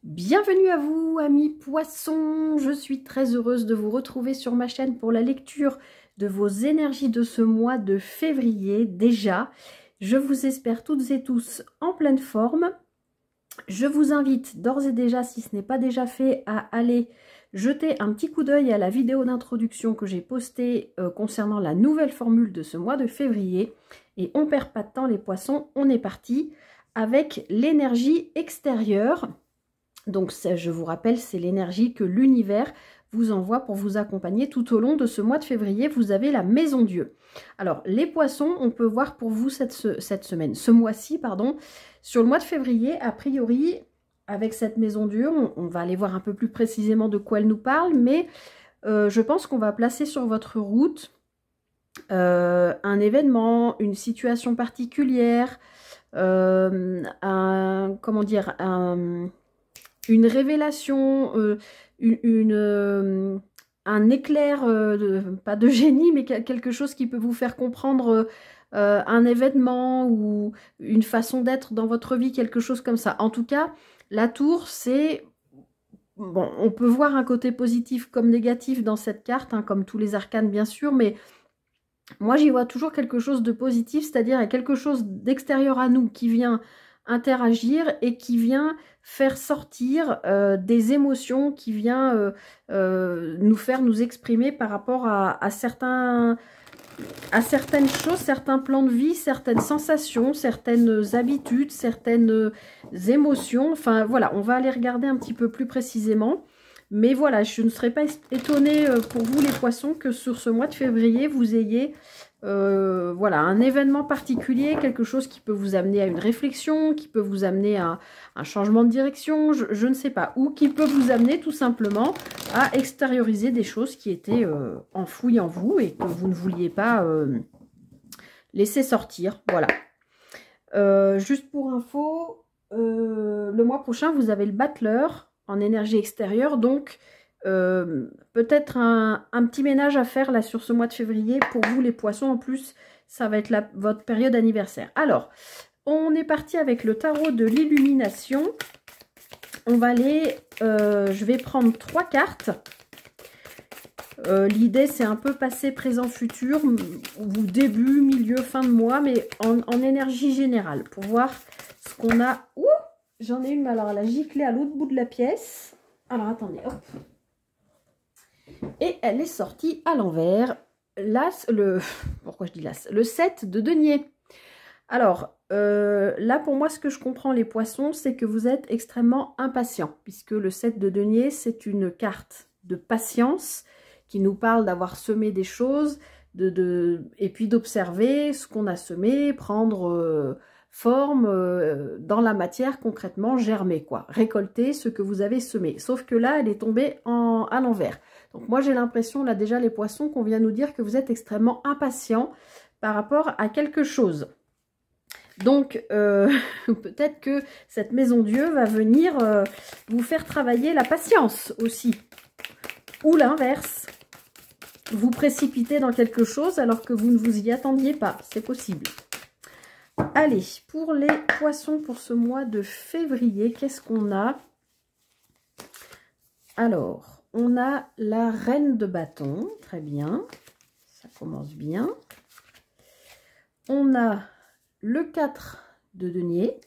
Bienvenue à vous, amis poissons. Je suis très heureuse de vous retrouver sur ma chaîne pour la lecture de vos énergies de ce mois de février. Déjà, je vous espère toutes et tous en pleine forme. Je vous invite d'ores et déjà, si ce n'est pas déjà fait, à aller jeter un petit coup d'œil à la vidéo d'introduction que j'ai postée concernant la nouvelle formule de ce mois de février. Et on perd pas de temps les poissons, on est parti avec l'énergie extérieure. Donc je vous rappelle, c'est l'énergie que l'univers vous envoie pour vous accompagner tout au long de ce mois de février. Vous avez la maison Dieu. Alors les poissons, on peut voir pour vous ce mois-ci, pardon, sur le mois de février, a priori, avec cette maison Dieu, on va aller voir un peu plus précisément de quoi elle nous parle, mais je pense qu'on va placer sur votre route un événement, une situation particulière, une révélation, un éclair, pas de génie, mais quelque chose qui peut vous faire comprendre un événement ou une façon d'être dans votre vie, quelque chose comme ça. En tout cas, la tour, c'est... Bon, on peut voir un côté positif comme négatif dans cette carte, hein, comme tous les arcanes bien sûr, mais moi j'y vois toujours quelque chose de positif, c'est-à-dire il y a quelque chose d'extérieur à nous qui vient interagir et qui vient faire sortir des émotions, qui vient nous faire nous exprimer par rapport à certaines choses, certains plans de vie, certaines sensations, certaines habitudes, certaines émotions. Enfin voilà, on va aller regarder un petit peu plus précisément. Mais voilà, je ne serais pas étonnée pour vous les poissons que sur ce mois de février, vous ayez voilà, un événement particulier, quelque chose qui peut vous amener à une réflexion, qui peut vous amener à un changement de direction, je ne sais pas, ou qui peut vous amener tout simplement à extérioriser des choses qui étaient enfouies en vous et que vous ne vouliez pas laisser sortir. Voilà. Juste pour info, le mois prochain, vous avez le battleur en énergie extérieure, donc peut-être un petit ménage à faire là sur ce mois de février pour vous les poissons. En plus, ça va être votre période anniversaire. Alors, on est parti avec le tarot de l'illumination. On va aller, je vais prendre 3 cartes. L'idée, c'est un peu passé, présent, futur, ou début, milieu, fin de mois, mais en énergie générale, pour voir ce qu'on a. Ouh, j'en ai une, alors elle a giclé à l'autre bout de la pièce. Alors, attendez, hop. Et elle est sortie à l'envers. L'as, pourquoi je dis l'as? Le 7 de denier. Alors, là, pour moi, ce que je comprends, les poissons, c'est que vous êtes extrêmement impatients, puisque le 7 de denier, c'est une carte de patience qui nous parle d'avoir semé des choses, et puis d'observer ce qu'on a semé, prendre forme dans la matière, concrètement, germer, quoi. Récolter ce que vous avez semé. Sauf que là, elle est tombée à l'envers. Donc moi, j'ai l'impression, là, déjà, les poissons, qu'on vient nous dire que vous êtes extrêmement impatients par rapport à quelque chose. Donc, peut-être que cette maison Dieu va venir vous faire travailler la patience aussi. Ou l'inverse. Vous précipitez dans quelque chose alors que vous ne vous y attendiez pas. C'est possible. Allez, pour les poissons pour ce mois de février, qu'est-ce qu'on a? Alors, on a la reine de bâton. Très bien. Ça commence bien. On a le 4 de denier.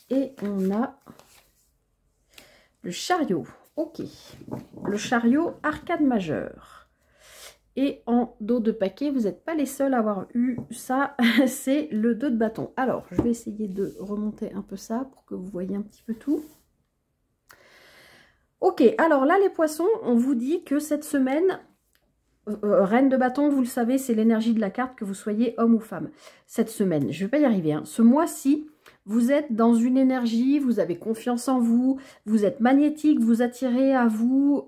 Et on a le chariot. Ok. Le chariot arcade majeur. Et en dos de paquet, vous n'êtes pas les seuls à avoir eu ça. C'est le 2 de bâton. Alors, je vais essayer de remonter un peu ça pour que vous voyez un petit peu tout. Ok. Alors là, les poissons, on vous dit que cette semaine... reine de bâton, vous le savez, c'est l'énergie de la carte, que vous soyez homme ou femme. Cette semaine, je ne vais pas y arriver. Hein. Ce mois-ci, vous êtes dans une énergie, vous avez confiance en vous, vous êtes magnétique, vous attirez à vous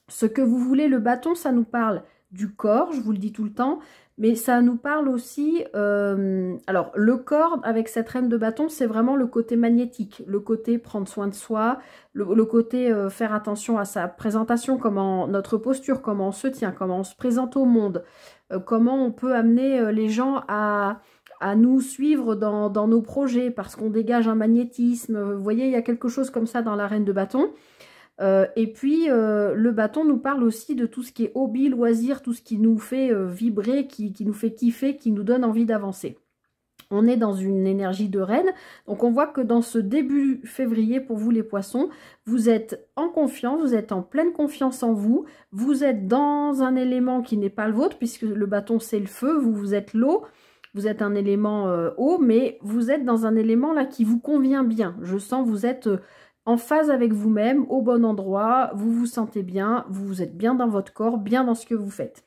ce que vous voulez. Le bâton, ça nous parle du corps, je vous le dis tout le temps, mais ça nous parle aussi... alors, le corps, avec cette reine de bâton, c'est vraiment le côté magnétique, le côté prendre soin de soi, le côté faire attention à sa présentation, comment notre posture, comment on se tient, comment on se présente au monde, comment on peut amener les gens à à nous suivre dans nos projets parce qu'on dégage un magnétisme. Vous voyez, il y a quelque chose comme ça dans la reine de bâton. Et puis, le bâton nous parle aussi de tout ce qui est hobby, loisir, tout ce qui nous fait vibrer, qui nous fait kiffer, qui nous donne envie d'avancer. On est dans une énergie de reine, donc on voit que dans ce début février, pour vous les poissons, vous êtes en confiance, vous êtes en pleine confiance en vous, vous êtes dans un élément qui n'est pas le vôtre, puisque le bâton c'est le feu, vous êtes l'eau, vous êtes un élément eau, mais vous êtes dans un élément là qui vous convient bien. Je sens vous êtes en phase avec vous-même, au bon endroit, vous vous sentez bien, vous êtes bien dans votre corps, bien dans ce que vous faites.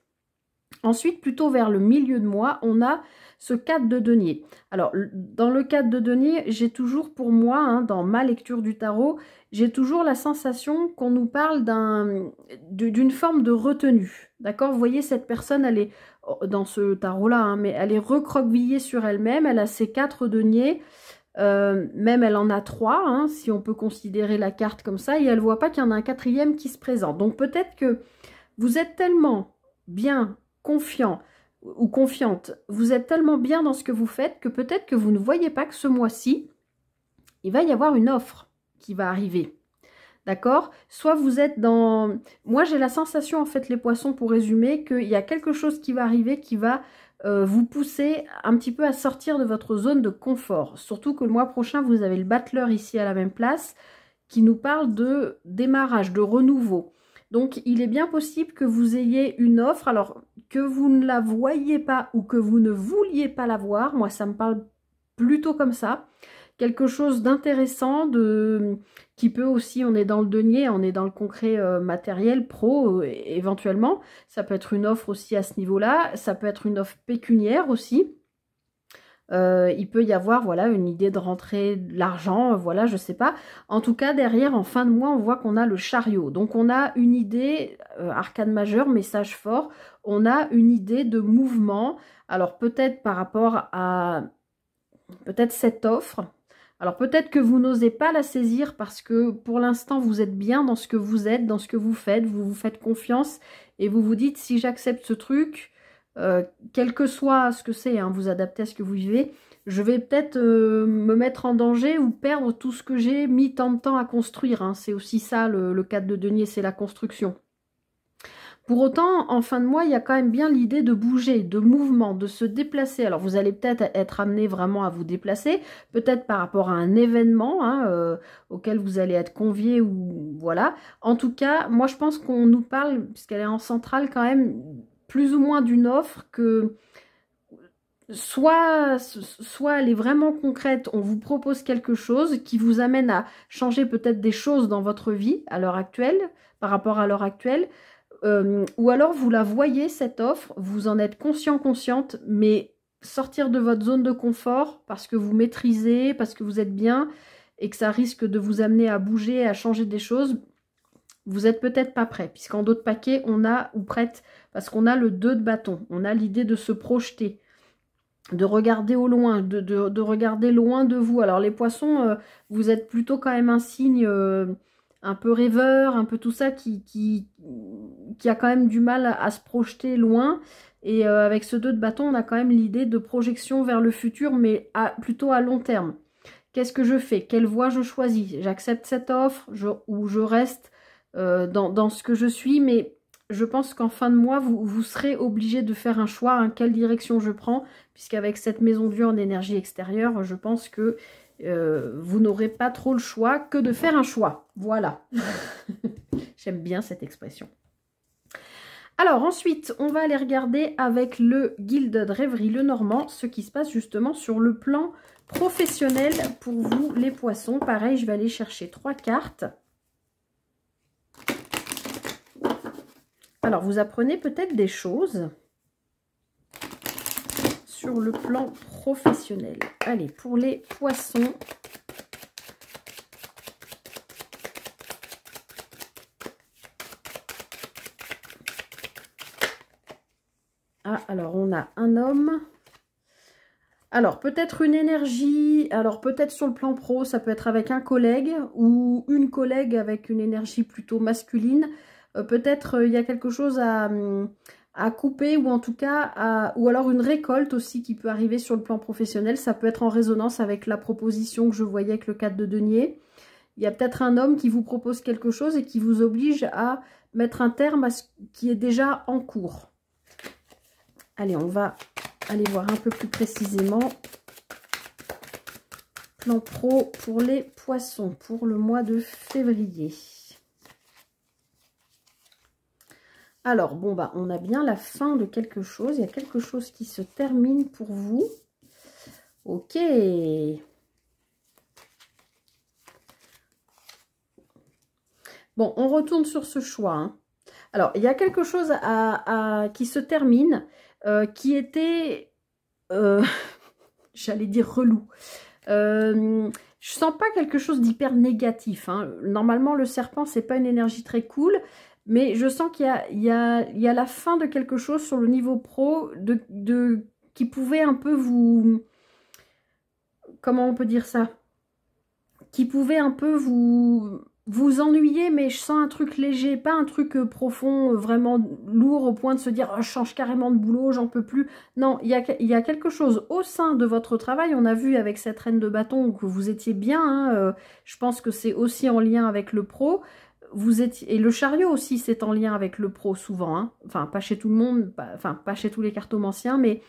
Ensuite, plutôt vers le milieu de mois, on a ce 4 de denier. Alors, dans le 4 de denier, j'ai toujours pour moi, hein, dans ma lecture du tarot, j'ai toujours la sensation qu'on nous parle d'une forme de retenue. D'accord? Vous voyez, cette personne, elle est, dans ce tarot-là, hein, mais elle est recroquevillée sur elle-même, elle a ses 4 deniers, même elle en a 3, hein, si on peut considérer la carte comme ça, et elle ne voit pas qu'il y en a un 4e qui se présente. Donc, peut-être que vous êtes tellement bien confiant ou confiante, vous êtes tellement bien dans ce que vous faites que peut-être que vous ne voyez pas que ce mois-ci, il va y avoir une offre qui va arriver. D'accord? Soit vous êtes dans... Moi, j'ai la sensation, en fait, les poissons, pour résumer, qu'il y a quelque chose qui va arriver qui va vous pousser un petit peu à sortir de votre zone de confort. Surtout que le mois prochain, vous avez le battleur ici à la même place qui nous parle de démarrage, de renouveau. Donc, il est bien possible que vous ayez une offre, alors que vous ne la voyez pas ou que vous ne vouliez pas la voir. Moi, ça me parle plutôt comme ça. Quelque chose d'intéressant, qui peut aussi, on est dans le denier, on est dans le concret matériel, pro, éventuellement. Ça peut être une offre aussi à ce niveau-là. Ça peut être une offre pécuniaire aussi. Il peut y avoir, voilà, une idée de rentrer de l'argent, voilà, je sais pas. En tout cas, derrière, en fin de mois, on voit qu'on a le chariot. Donc, on a une idée, arcane majeure, message fort, on a une idée de mouvement. Alors, peut-être par rapport à peut-être cette offre. Alors, peut-être que vous n'osez pas la saisir parce que, pour l'instant, vous êtes bien dans ce que vous êtes, dans ce que vous faites confiance et vous vous dites, si j'accepte ce truc... quel que soit ce que c'est, hein, vous adaptez à ce que vous vivez, je vais peut-être me mettre en danger ou perdre tout ce que j'ai mis tant de temps à construire. Hein. C'est aussi ça, le 4 de denier, c'est la construction. Pour autant, en fin de mois, il y a quand même bien l'idée de bouger, de mouvement, de se déplacer. Alors, vous allez peut-être être amené vraiment à vous déplacer, peut-être par rapport à un événement hein, auquel vous allez être convié ou voilà. En tout cas, moi, je pense qu'on nous parle, puisqu'elle est en centrale quand même, plus ou moins d'une offre que soit elle est vraiment concrète, on vous propose quelque chose qui vous amène à changer peut-être des choses dans votre vie à l'heure actuelle, par rapport à l'heure actuelle, ou alors vous la voyez cette offre, vous en êtes consciente, mais sortir de votre zone de confort parce que vous maîtrisez, parce que vous êtes bien et que ça risque de vous amener à bouger, à changer des choses, vous n'êtes peut-être pas prêt, puisqu'en d'autres paquets, on a, ou prête, parce qu'on a le 2 de bâton, on a l'idée de se projeter, de regarder au loin, de regarder loin de vous. Alors les poissons, vous êtes plutôt quand même un signe un peu rêveur, un peu tout ça, qui a quand même du mal à se projeter loin. Et avec ce 2 de bâton, on a quand même l'idée de projection vers le futur, mais plutôt à long terme. Qu'est-ce que je fais? Quelle voie je choisis? J'accepte cette offre ou je reste dans ce que je suis, mais je pense qu'en fin de mois, vous serez obligé de faire un choix, hein, quelle direction je prends, puisqu'avec cette maison de Dieu en énergie extérieure, je pense que vous n'aurez pas trop le choix que de faire un choix. Voilà. J'aime bien cette expression. Alors ensuite, on va aller regarder avec le Gilded Rêverie le Normand, ce qui se passe justement sur le plan professionnel pour vous les poissons. Pareil, je vais aller chercher 3 cartes. Alors, vous apprenez peut-être des choses sur le plan professionnel. Allez, pour les poissons. Ah, alors on a un homme. Alors, peut-être une énergie, alors peut-être sur le plan pro, ça peut être avec un collègue ou une collègue avec une énergie plutôt masculine. Peut-être il y a quelque chose à à couper, ou en tout cas, ou alors une récolte aussi qui peut arriver sur le plan professionnel. Ça peut être en résonance avec la proposition que je voyais avec le 4 de denier. Il y a peut-être un homme qui vous propose quelque chose et qui vous oblige à mettre un terme à ce qui est déjà en cours. Allez, on va aller voir un peu plus précisément. Plan pro pour les poissons pour le mois de février. Alors, bon, bah, on a bien la fin de quelque chose. Il y a quelque chose qui se termine pour vous. Ok. Bon, on retourne sur ce choix. Hein. Alors, il y a quelque chose qui se termine, qui était, j'allais dire relou. Je sens pas quelque chose d'hyper négatif. Hein. Normalement, le serpent, c'est pas une énergie très cool. Mais je sens qu'il y a la fin de quelque chose sur le niveau pro qui pouvait un peu vous... Comment on peut dire ça? Qui pouvait un peu vous ennuyer, mais je sens un truc léger, pas un truc profond, vraiment lourd au point de se dire oh, je change carrément de boulot, j'en peux plus. Non, il y a quelque chose au sein de votre travail. On a vu avec cette reine de bâton que vous étiez bien. Hein, je pense que c'est aussi en lien avec le pro. Et le chariot aussi, c'est en lien avec le pro souvent. Hein. Enfin, pas chez tout le monde, pas chez tous les cartomanciens, mais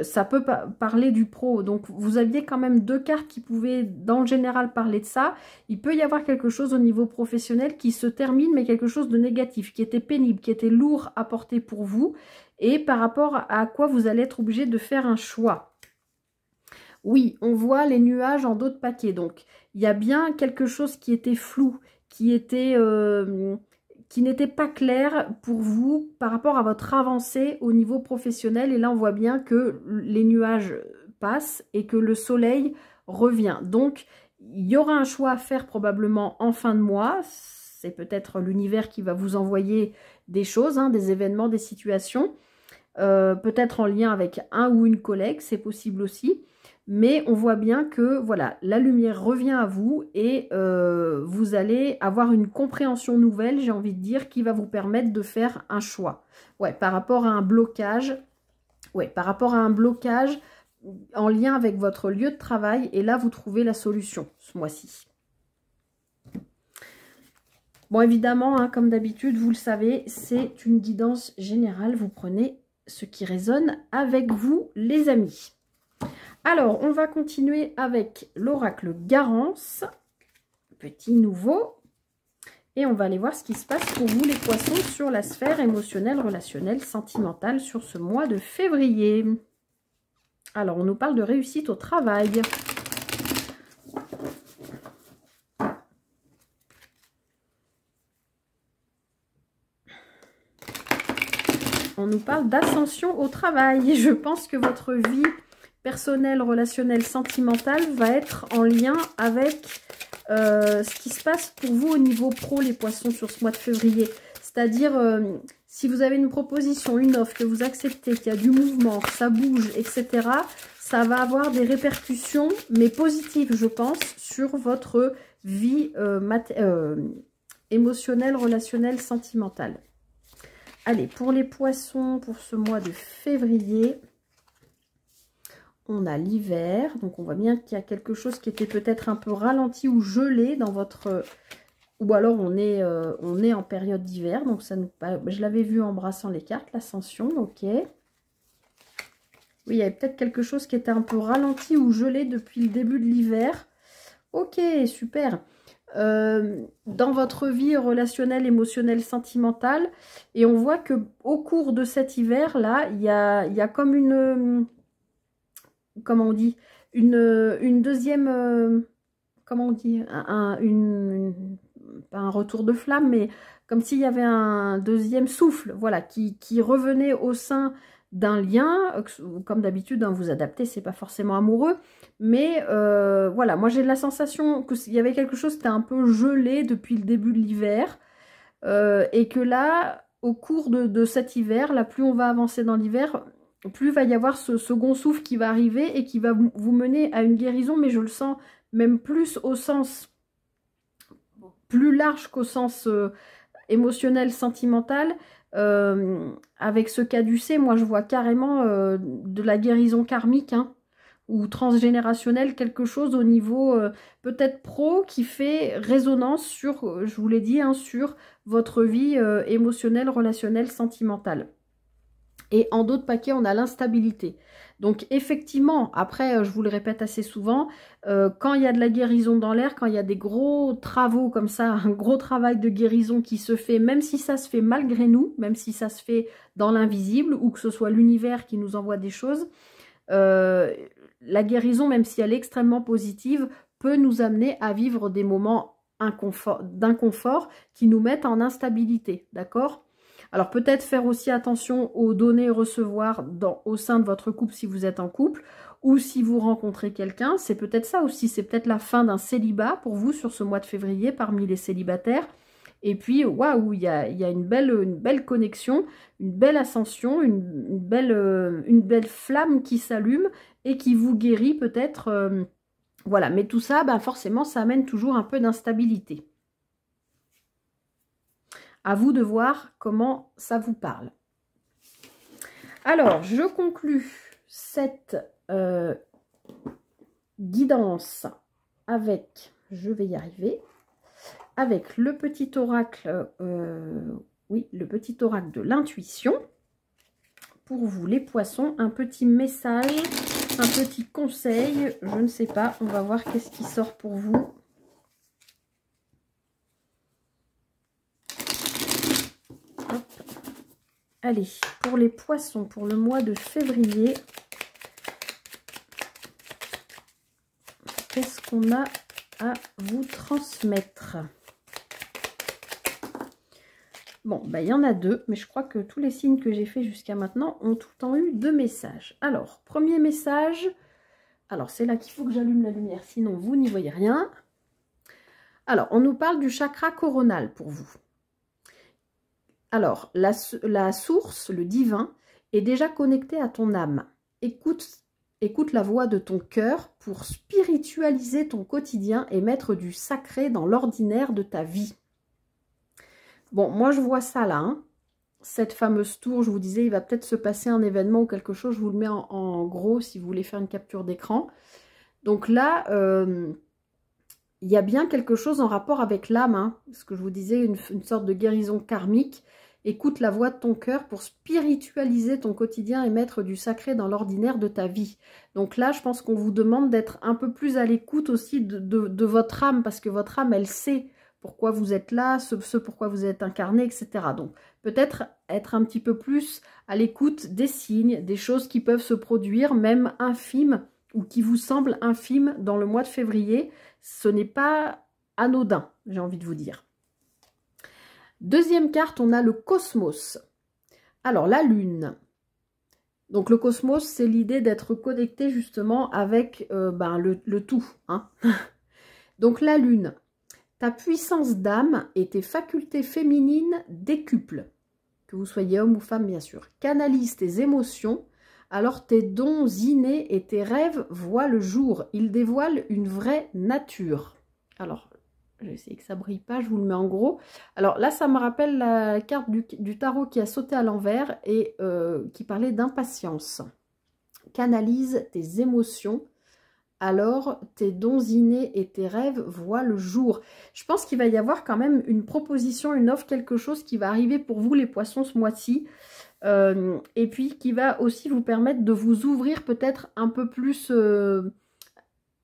ça peut parler du pro. Donc, vous aviez quand même 2 cartes qui pouvaient, dans le général, parler de ça. Il peut y avoir quelque chose au niveau professionnel qui se termine, mais quelque chose de négatif, qui était pénible, qui était lourd à porter pour vous, et par rapport à quoi vous allez être obligé de faire un choix. Oui, on voit les nuages en dos de paquet. Donc, il y a bien quelque chose qui était flou, qui n'était pas clair pour vous par rapport à votre avancée au niveau professionnel. Et là, on voit bien que les nuages passent et que le soleil revient. Donc, il y aura un choix à faire probablement en fin de mois. C'est peut-être l'univers qui va vous envoyer des choses, hein, des événements, des situations. Peut-être en lien avec un ou une collègue, c'est possible aussi. Mais on voit bien que voilà, la lumière revient à vous et vous allez avoir une compréhension nouvelle, j'ai envie de dire, qui va vous permettre de faire un choix. Ouais, par rapport à un blocage, en lien avec votre lieu de travail, et là vous trouvez la solution ce mois-ci. Bon, évidemment, hein, comme d'habitude, vous le savez, c'est une guidance générale. Vous prenez ce qui résonne avec vous, les amis. Alors, on va continuer avec l'oracle Garance, petit nouveau, et on va aller voir ce qui se passe pour vous, les poissons, sur la sphère émotionnelle, relationnelle, sentimentale, sur ce mois de février. Alors, on nous parle de réussite au travail. On nous parle d'ascension au travail. Et je pense que votre vie personnelle, relationnelle, sentimentale va être en lien avec ce qui se passe pour vous au niveau pro, les poissons, sur ce mois de février. C'est-à-dire, si vous avez une proposition, une offre que vous acceptez, qu'il y a du mouvement, que ça bouge, etc., ça va avoir des répercussions, mais positives, je pense, sur votre vie émotionnelle, relationnelle, sentimentale. Allez, pour les poissons, pour ce mois de février, on a l'hiver. Donc, on voit bien qu'il y a quelque chose qui était peut-être un peu ralenti ou gelé dans votre... Ou alors, on est en période d'hiver. Donc, ça nous... je l'avais vu en brassant les cartes, l'ascension, ok. Oui, il y avait peut-être quelque chose qui était un peu ralenti ou gelé depuis le début de l'hiver. Ok, super. Dans votre vie relationnelle, émotionnelle, sentimentale. Et on voit que au cours de cet hiver-là, il y a comme une... comment on dit, une deuxième, comment on dit, pas un retour de flamme, mais comme s'il y avait un deuxième souffle, voilà, qui revenait au sein d'un lien. Comme d'habitude, hein, vous adaptez, c'est pas forcément amoureux, mais voilà, moi j'ai la sensation qu'il y avait quelque chose qui était un peu gelé depuis le début de l'hiver, et que là, au cours de cet hiver, là, plus on va avancer dans l'hiver, plus il va y avoir ce second souffle qui va arriver et qui va vous mener à une guérison, mais je le sens même plus au sens plus large qu'au sens émotionnel, sentimental. Avec ce caducée, moi je vois carrément de la guérison karmique, hein, ou transgénérationnelle, quelque chose au niveau peut-être pro qui fait résonance sur, je vous l'ai dit, hein, sur votre vie émotionnelle, relationnelle, sentimentale. Et en d'autres paquets, on a l'instabilité. Donc effectivement, après, je vous le répète assez souvent, quand il y a de la guérison dans l'air, quand il y a des gros travaux comme ça, un gros travail de guérison qui se fait, même si ça se fait malgré nous, même si ça se fait dans l'invisible, ou que ce soit l'univers qui nous envoie des choses, la guérison, même si elle est extrêmement positive, peut nous amener à vivre des moments d'inconfort qui nous mettent en instabilité, d'accord ? Alors peut-être faire aussi attention aux donner et recevoir au sein de votre couple si vous êtes en couple, ou si vous rencontrez quelqu'un, c'est peut-être ça aussi, c'est peut-être la fin d'un célibat pour vous sur ce mois de février parmi les célibataires. Et puis, waouh, il y a une belle connexion, une belle ascension, une belle flamme qui s'allume et qui vous guérit peut-être. Voilà, mais tout ça, bah, forcément, ça amène toujours un peu d'instabilité. À vous de voir comment ça vous parle. Alors, je conclus cette guidance avec, je vais y arriver, avec le petit oracle, oui, le petit oracle de l'intuition. Pour vous, les poissons, un petit message, un petit conseil, je ne sais pas, on va voir qu'est-ce qui sort pour vous. Hop. Allez, pour les poissons, pour le mois de février, qu'est-ce qu'on a à vous transmettre? Bon, bah, il y en a deux, mais je crois que tous les signes que j'ai fait jusqu'à maintenant ont tout le temps eu deux messages. Alors, premier message, alors c'est là qu'il faut que j'allume la lumière, sinon vous n'y voyez rien. Alors, on nous parle du chakra coronal pour vous. Alors, la source, le divin, est déjà connecté à ton âme. Écoute la voix de ton cœur pour spiritualiser ton quotidien et mettre du sacré dans l'ordinaire de ta vie. Bon, moi je vois ça là, hein. Cette fameuse tour, je vous disais, il va peut-être se passer un événement ou quelque chose, je vous le mets en gros si vous voulez faire une capture d'écran. Donc là, il y a bien quelque chose en rapport avec l'âme, hein, ce que je vous disais, une sorte de guérison karmique. Écoute la voix de ton cœur pour spiritualiser ton quotidien et mettre du sacré dans l'ordinaire de ta vie. Donc là, je pense qu'on vous demande d'être un peu plus à l'écoute aussi de votre âme, parce que votre âme, elle sait pourquoi vous êtes là, ce pourquoi vous êtes incarné, etc. Donc peut-être être un petit peu plus à l'écoute des signes, des choses qui peuvent se produire, même infimes, ou qui vous semblent infimes dans le mois de février. Ce n'est pas anodin, j'ai envie de vous dire. Deuxième carte, on a le cosmos. Alors, la lune. Donc, le cosmos, c'est l'idée d'être connecté justement avec le tout, hein. Donc, la lune. Ta puissance d'âme et tes facultés féminines décuplent. Que vous soyez homme ou femme, bien sûr. Canalise tes émotions. Alors, tes dons innés et tes rêves voient le jour. Ils dévoilent une vraie nature. Alors, je vais essayer que ça ne brille pas, je vous le mets en gros. Alors là, ça me rappelle la carte du tarot qui a sauté à l'envers et qui parlait d'impatience. Canalise tes émotions, alors tes dons innés et tes rêves voient le jour. Je pense qu'il va y avoir quand même une proposition, une offre, quelque chose qui va arriver pour vous les poissons ce mois-ci. Et puis qui va aussi vous permettre de vous ouvrir peut-être un peu plus...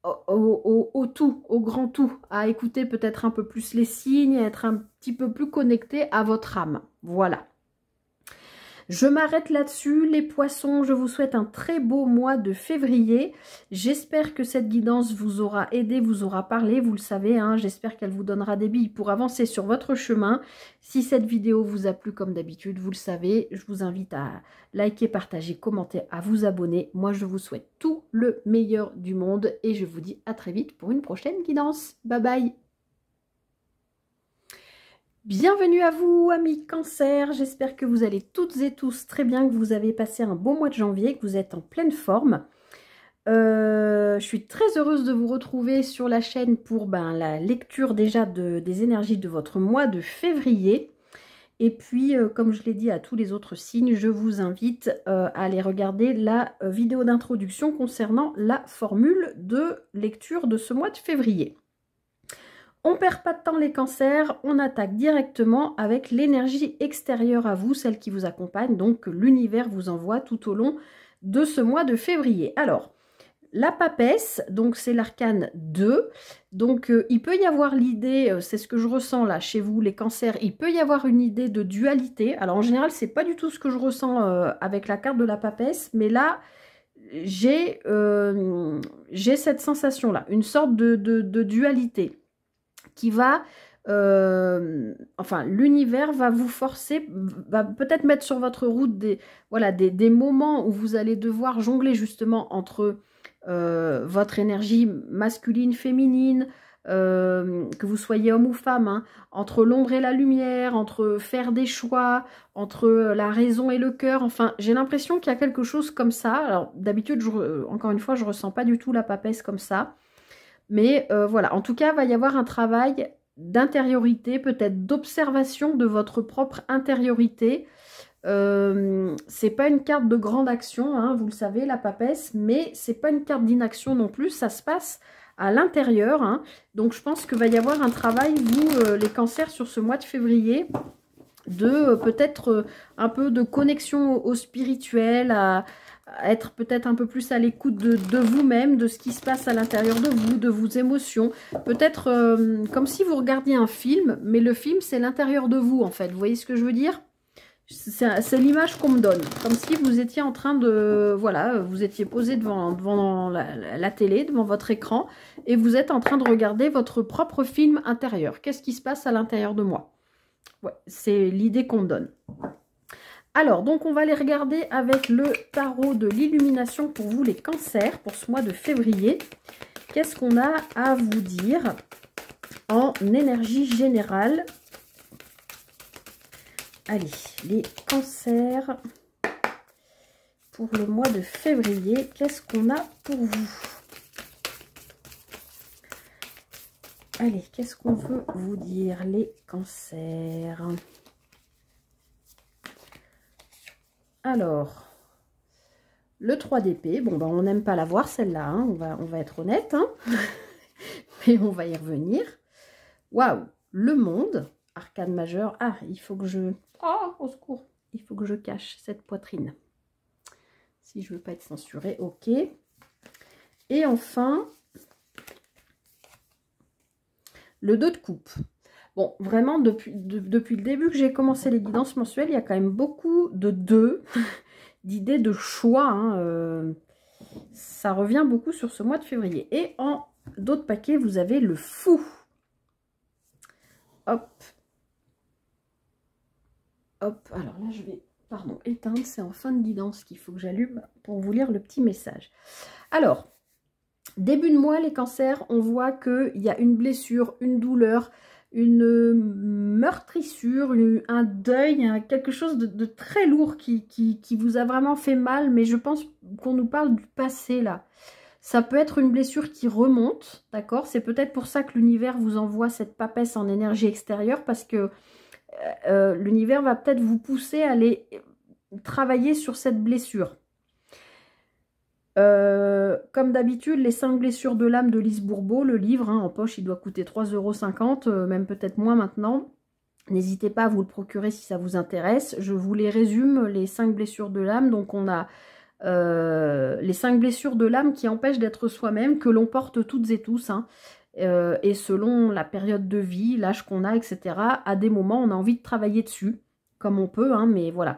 au tout, au grand tout, à écouter peut-être un peu plus les signes, à être un petit peu plus connecté à votre âme. Voilà. Je m'arrête là-dessus, les poissons, je vous souhaite un très beau mois de février. J'espère que cette guidance vous aura aidé, vous aura parlé, vous le savez, hein, j'espère qu'elle vous donnera des billes pour avancer sur votre chemin. Si cette vidéo vous a plu comme d'habitude, vous le savez, je vous invite à liker, partager, commenter, à vous abonner. Moi, je vous souhaite tout le meilleur du monde et je vous dis à très vite pour une prochaine guidance. Bye bye! Bienvenue à vous, amis Cancer, j'espère que vous allez toutes et tous très bien, que vous avez passé un bon mois de janvier, que vous êtes en pleine forme. Je suis très heureuse de vous retrouver sur la chaîne pour la lecture déjà des énergies de votre mois de février. Et puis, comme je l'ai dit à tous les autres signes, je vous invite à aller regarder la vidéo d'introduction concernant la formule de lecture de ce mois de février. On ne perd pas de temps les cancers, on attaque directement avec l'énergie extérieure à vous, celle qui vous accompagne, donc que l'univers vous envoie tout au long de ce mois de février. Alors, la papesse, donc c'est l'arcane 2, donc il peut y avoir l'idée, c'est ce que je ressens là chez vous les cancers, il peut y avoir une idée de dualité. Alors en général c'est pas du tout ce que je ressens avec la carte de la papesse, mais là j'ai cette sensation là, une sorte de dualité qui va, enfin l'univers va vous forcer, va peut-être mettre sur votre route des moments où vous allez devoir jongler justement entre votre énergie masculine, féminine, que vous soyez homme ou femme, hein, entre l'ombre et la lumière, entre faire des choix, entre la raison et le cœur. Enfin, j'ai l'impression qu'il y a quelque chose comme ça. Alors, d'habitude, encore une fois, je ne ressens pas du tout la papesse comme ça. Mais voilà, en tout cas, il va y avoir un travail d'intériorité, peut-être d'observation de votre propre intériorité. C'est pas une carte de grande action, hein, vous le savez, la papesse, mais c'est pas une carte d'inaction non plus, ça se passe à l'intérieur, hein. Donc je pense qu'il va y avoir un travail, vous, les cancers, sur ce mois de février, de peut-être un peu de connexion au spirituel, à être peut-être un peu plus à l'écoute de vous-même, de ce qui se passe à l'intérieur de vous, de vos émotions. Peut-être comme si vous regardiez un film, mais le film, c'est l'intérieur de vous, en fait. Vous voyez ce que je veux dire? C'est l'image qu'on me donne, comme si vous étiez en train de, voilà, vous étiez posé devant la télé, devant votre écran, et vous êtes en train de regarder votre propre film intérieur. Qu'est-ce qui se passe à l'intérieur de moi? Ouais, c'est l'idée qu'on me donne. Alors, donc on va les regarder avec le tarot de l'illumination pour vous les cancers, pour ce mois de février. Qu'est-ce qu'on a à vous dire en énergie générale? Allez, les cancers pour le mois de février, qu'est-ce qu'on a pour vous? Allez, qu'est-ce qu'on veut vous dire, les cancers? Alors, le 3 d'épée, bon, ben, on n'aime pas la voir celle-là, hein, on va être honnête, hein. Mais on va y revenir. Waouh, le monde, arcane majeur. Ah, il faut que je... Oh, au secours. Il faut que je cache cette poitrine. Si je veux pas être censurée, ok. Et enfin, le 2 de coupe. Bon, vraiment, depuis le début que j'ai commencé les guidances mensuelles, il y a quand même beaucoup de d'idées de choix. Hein, ça revient beaucoup sur ce mois de février. Et en d'autres paquets, vous avez le fou. Hop. Hop, alors là je vais, pardon, éteindre, c'est en fin de guidance qu'il faut que j'allume pour vous lire le petit message. Alors, début de mois, les cancers, on voit qu'il y a une blessure, une douleur, une meurtrissure, un deuil, quelque chose de très lourd qui vous a vraiment fait mal, mais je pense qu'on nous parle du passé là. Ça peut être une blessure qui remonte, d'accord? C'est peut-être pour ça que l'univers vous envoie cette papesse en énergie extérieure, parce que l'univers va peut-être vous pousser à aller travailler sur cette blessure. Comme d'habitude, les 5 blessures de l'âme de Lise Bourbeau, le livre, hein, en poche, il doit coûter 3,50 €, même peut-être moins maintenant. N'hésitez pas à vous le procurer si ça vous intéresse. Je vous les résume, les 5 blessures de l'âme. Donc on a les 5 blessures de l'âme qui empêchent d'être soi-même, que l'on porte toutes et tous, hein. Et selon la période de vie, l'âge qu'on a, etc., à des moments, on a envie de travailler dessus, comme on peut, hein, mais voilà.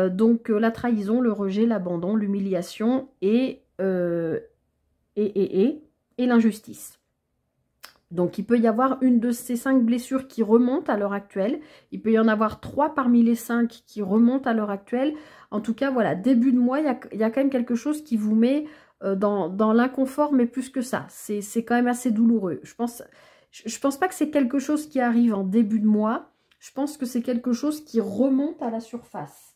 Donc, la trahison, le rejet, l'abandon, l'humiliation et l'injustice. Donc, il peut y avoir une de ces 5 blessures qui remonte à l'heure actuelle. Il peut y en avoir 3 parmi les 5 qui remontent à l'heure actuelle. En tout cas, voilà, début de mois, il y a quand même quelque chose qui vous met dans l'inconfort, mais plus que ça. C'est quand même assez douloureux. Je pense pas que c'est quelque chose qui arrive en début de mois. Je pense que c'est quelque chose qui remonte à la surface.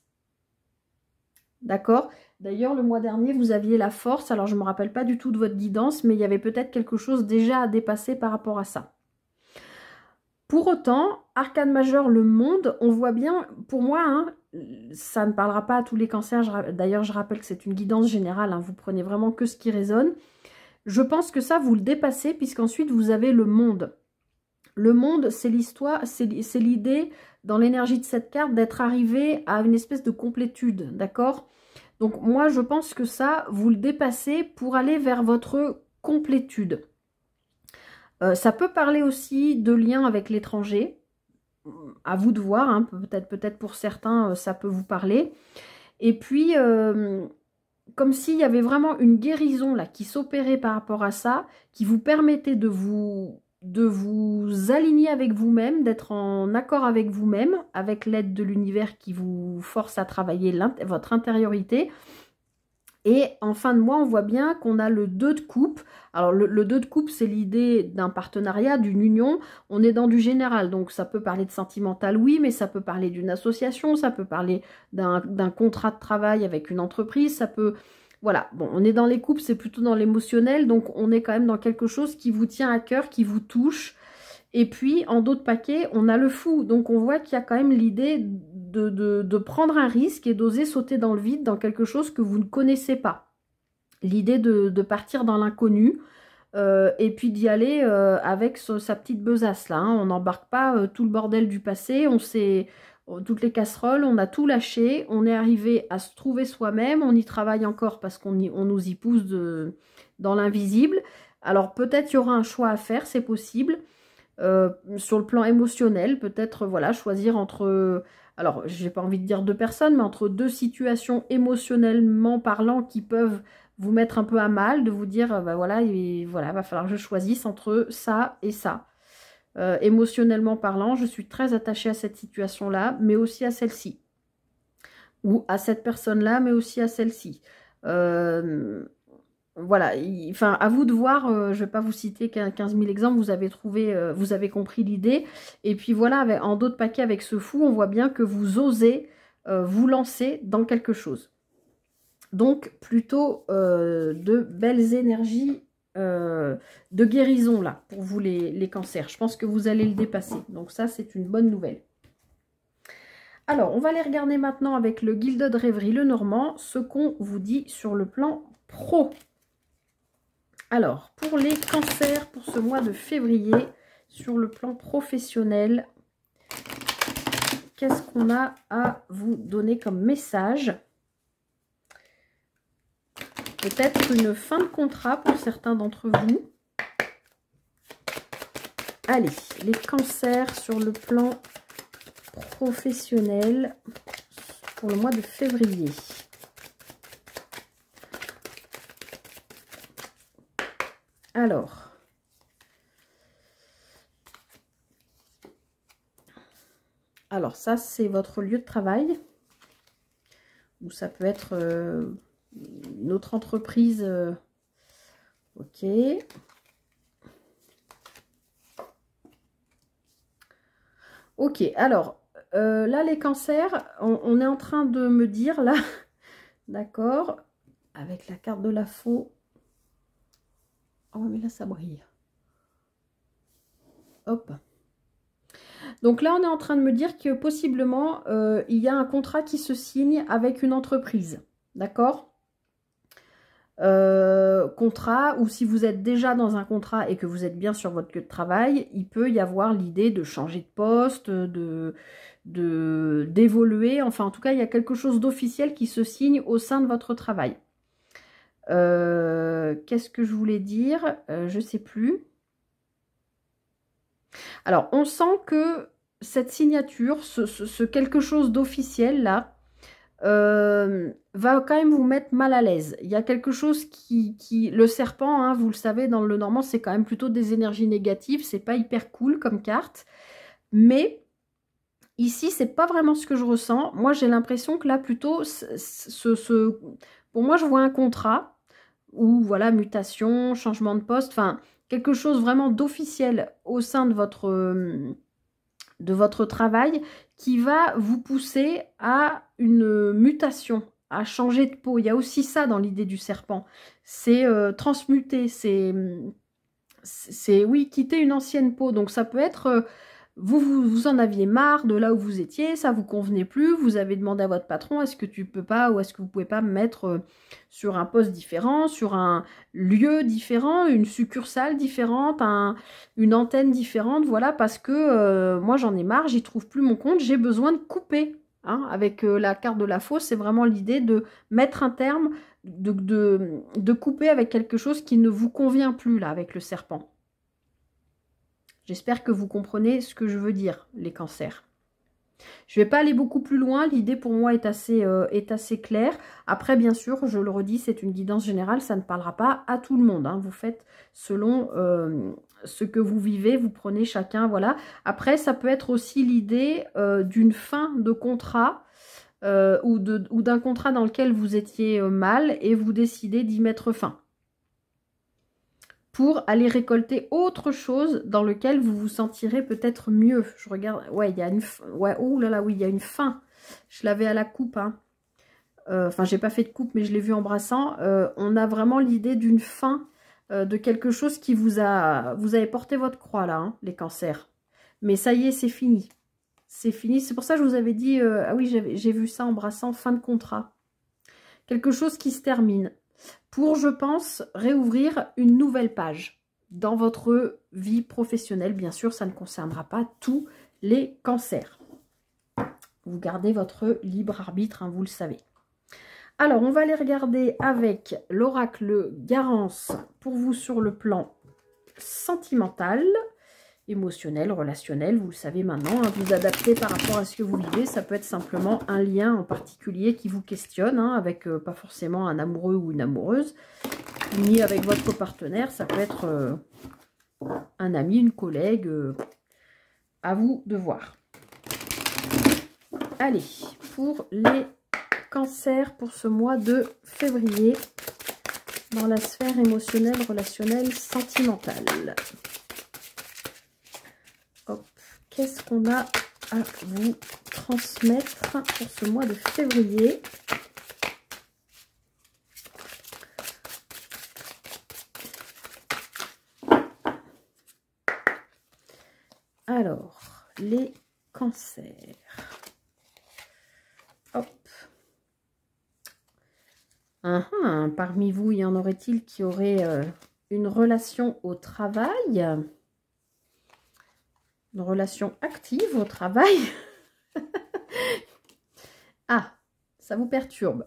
D'accord? D'ailleurs, le mois dernier, vous aviez la force. Alors, je ne me rappelle pas du tout de votre guidance, mais il y avait peut-être quelque chose déjà à dépasser par rapport à ça. Pour autant, arcane majeur, le monde, on voit bien, pour moi, hein, ça ne parlera pas à tous les cancers. D'ailleurs, je rappelle que c'est une guidance générale, hein, vous prenez vraiment que ce qui résonne. Je pense que ça, vous le dépassez, puisqu'ensuite, vous avez le monde. Le monde, c'est l'histoire, c'est l'idée, dans l'énergie de cette carte, d'être arrivé à une espèce de complétude, d'accord? Donc, moi, je pense que ça, vous le dépassez pour aller vers votre complétude. Ça peut parler aussi de lien avec l'étranger. À vous de voir, hein, peut-être pour certains, ça peut vous parler. Et puis, comme s'il y avait vraiment une guérison là qui s'opérait par rapport à ça, qui vous permettait de vous aligner avec vous-même, d'être en accord avec vous-même, avec l'aide de l'univers qui vous force à travailler votre intériorité. Et en fin de mois, on voit bien qu'on a le 2 de coupe. Alors, le 2 de coupe, c'est l'idée d'un partenariat, d'une union. On est dans du général, donc ça peut parler de sentimental, oui, mais ça peut parler d'une association, ça peut parler d'un contrat de travail avec une entreprise, ça peut... Voilà, bon, on est dans les coupes, c'est plutôt dans l'émotionnel, donc on est quand même dans quelque chose qui vous tient à cœur, qui vous touche. Et puis, en d'autres paquets, on a le fou. Donc, on voit qu'il y a quand même l'idée de prendre un risque et d'oser sauter dans le vide, dans quelque chose que vous ne connaissez pas. L'idée de partir dans l'inconnu et puis d'y aller avec sa petite besace là. Hein. On n'embarque pas tout le bordel du passé, on sait toutes les casseroles, on a tout lâché, on est arrivé à se trouver soi-même, on y travaille encore parce qu'on nous y pousse dans l'invisible. Alors, peut-être il y aura un choix à faire, c'est possible. Sur le plan émotionnel, peut-être voilà, choisir entre, alors j'ai pas envie de dire 2 personnes, mais entre 2 situations émotionnellement parlant qui peuvent vous mettre un peu à mal, de vous dire, bah voilà, va falloir que je choisisse entre ça et ça. Émotionnellement parlant, je suis très attachée à cette situation-là, mais aussi à celle-ci. Ou à cette personne-là, mais aussi à celle-ci. Voilà, enfin, à vous de voir, je ne vais pas vous citer 15 000 exemples, vous avez trouvé, vous avez compris l'idée. Et puis voilà, en d'autres paquets avec ce fou, on voit bien que vous osez vous lancer dans quelque chose. Donc, plutôt de belles énergies de guérison, là, pour vous les cancers. Je pense que vous allez le dépasser. Donc ça, c'est une bonne nouvelle. Alors, on va aller regarder maintenant avec le Gilded Rêverie Le Normand, ce qu'on vous dit sur le plan pro. Alors, pour les cancers, pour ce mois de février, sur le plan professionnel, qu'est-ce qu'on a à vous donner comme message? Peut-être une fin de contrat pour certains d'entre vous. Allez, les cancers sur le plan professionnel pour le mois de février. Alors ça, c'est votre lieu de travail. Ou ça peut être une autre entreprise. Ok. Ok, alors, là, les cancers, on est en train de me dire, là, d'accord, avec la carte de la faux. Oh, mais là, ça brille. Hop. Donc là, on est en train de me dire que possiblement, il y a un contrat qui se signe avec une entreprise. D'accord? Contrat, ou si vous êtes déjà dans un contrat et que vous êtes bien sur votre lieu de travail, il peut y avoir l'idée de changer de poste, d'évoluer. Enfin, en tout cas, il y a quelque chose d'officiel qui se signe au sein de votre travail. Qu'est-ce que je voulais dire? Je ne sais plus. Alors, on sent que cette signature, ce quelque chose d'officiel là, va quand même vous mettre mal à l'aise. Il y a quelque chose qui le serpent, hein, vous le savez, dans le normand, c'est quand même plutôt des énergies négatives, c'est pas hyper cool comme carte, mais ici, c'est pas vraiment ce que je ressens. Moi, j'ai l'impression que là, plutôt, pour moi, je vois un contrat, ou voilà, mutation, changement de poste, enfin, quelque chose vraiment d'officiel au sein de votre travail qui va vous pousser à une mutation, à changer de peau. Il y a aussi ça dans l'idée du serpent. C'est transmuter, c'est oui, quitter une ancienne peau. Donc ça peut être vous en aviez marre de là où vous étiez, ça vous convenait plus, vous avez demandé à votre patron, est-ce que tu peux pas ou est-ce que vous pouvez pas me mettre sur un poste différent, sur un lieu différent, une succursale différente, une antenne différente, voilà, parce que moi j'en ai marre, j'y trouve plus mon compte, j'ai besoin de couper. Hein, avec la carte de la fausse, c'est vraiment l'idée de mettre un terme, de couper avec quelque chose qui ne vous convient plus, là, avec le serpent. J'espère que vous comprenez ce que je veux dire, les cancers. Je ne vais pas aller beaucoup plus loin, l'idée pour moi est assez claire. Après, bien sûr, je le redis, c'est une guidance générale, ça ne parlera pas à tout le monde. Hein. Vous faites selon ce que vous vivez, vous prenez chacun, voilà. Après, ça peut être aussi l'idée d'une fin de contrat ou d'un contrat dans lequel vous étiez mal et vous décidez d'y mettre fin. Pour aller récolter autre chose dans lequel vous vous sentirez peut-être mieux. Je regarde, ouais, il y a une, ouais, oh là là, oui, il y a une fin. Je l'avais à la coupe, hein. Enfin, j'ai pas fait de coupe, mais je l'ai vu en brassant. On a vraiment l'idée d'une fin de quelque chose qui vous avez porté votre croix là, hein, les cancers. Mais ça y est, c'est fini. C'est fini. C'est pour ça que je vous avais dit, ah oui, j'ai vu ça en brassant, fin de contrat. Quelque chose qui se termine. Pour, je pense, réouvrir une nouvelle page dans votre vie professionnelle. Bien sûr, ça ne concernera pas tous les cancers. Vous gardez votre libre arbitre, hein, vous le savez. Alors, on va aller regarder avec l'oracle Garance pour vous sur le plan sentimental, émotionnel, relationnel. Vous le savez maintenant, hein, vous adaptez par rapport à ce que vous vivez. Ça peut être simplement un lien en particulier qui vous questionne, hein, avec pas forcément un amoureux ou une amoureuse, ni avec votre partenaire. Ça peut être un ami, une collègue. À vous de voir. Allez, pour les cancers pour ce mois de février, dans la sphère émotionnelle, relationnelle, sentimentale. Qu'est-ce qu'on a à vous transmettre pour ce mois de février? Alors, les cancers. Hop. Parmi vous, y en aurait-il qui auraient une relation au travail? Une relation active au travail? Ah, ça vous perturbe.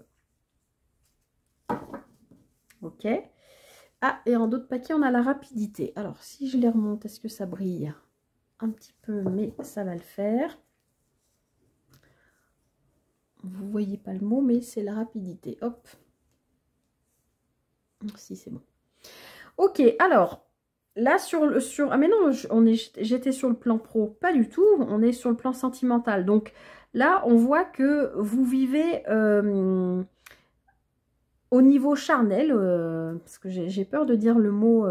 Ok. Ah, et en d'autres paquets, on a la rapidité. Alors, si je les remonte, est-ce que ça brille un petit peu? Mais ça va le faire. Vous voyez pas le mot, mais c'est la rapidité. Hop. Si, c'est bon. Ok, alors... Là, ah mais non, j'étais sur le plan pro. Pas du tout, on est sur le plan sentimental. Donc là, on voit que vous vivez au niveau charnel, parce que j'ai peur de dire le mot,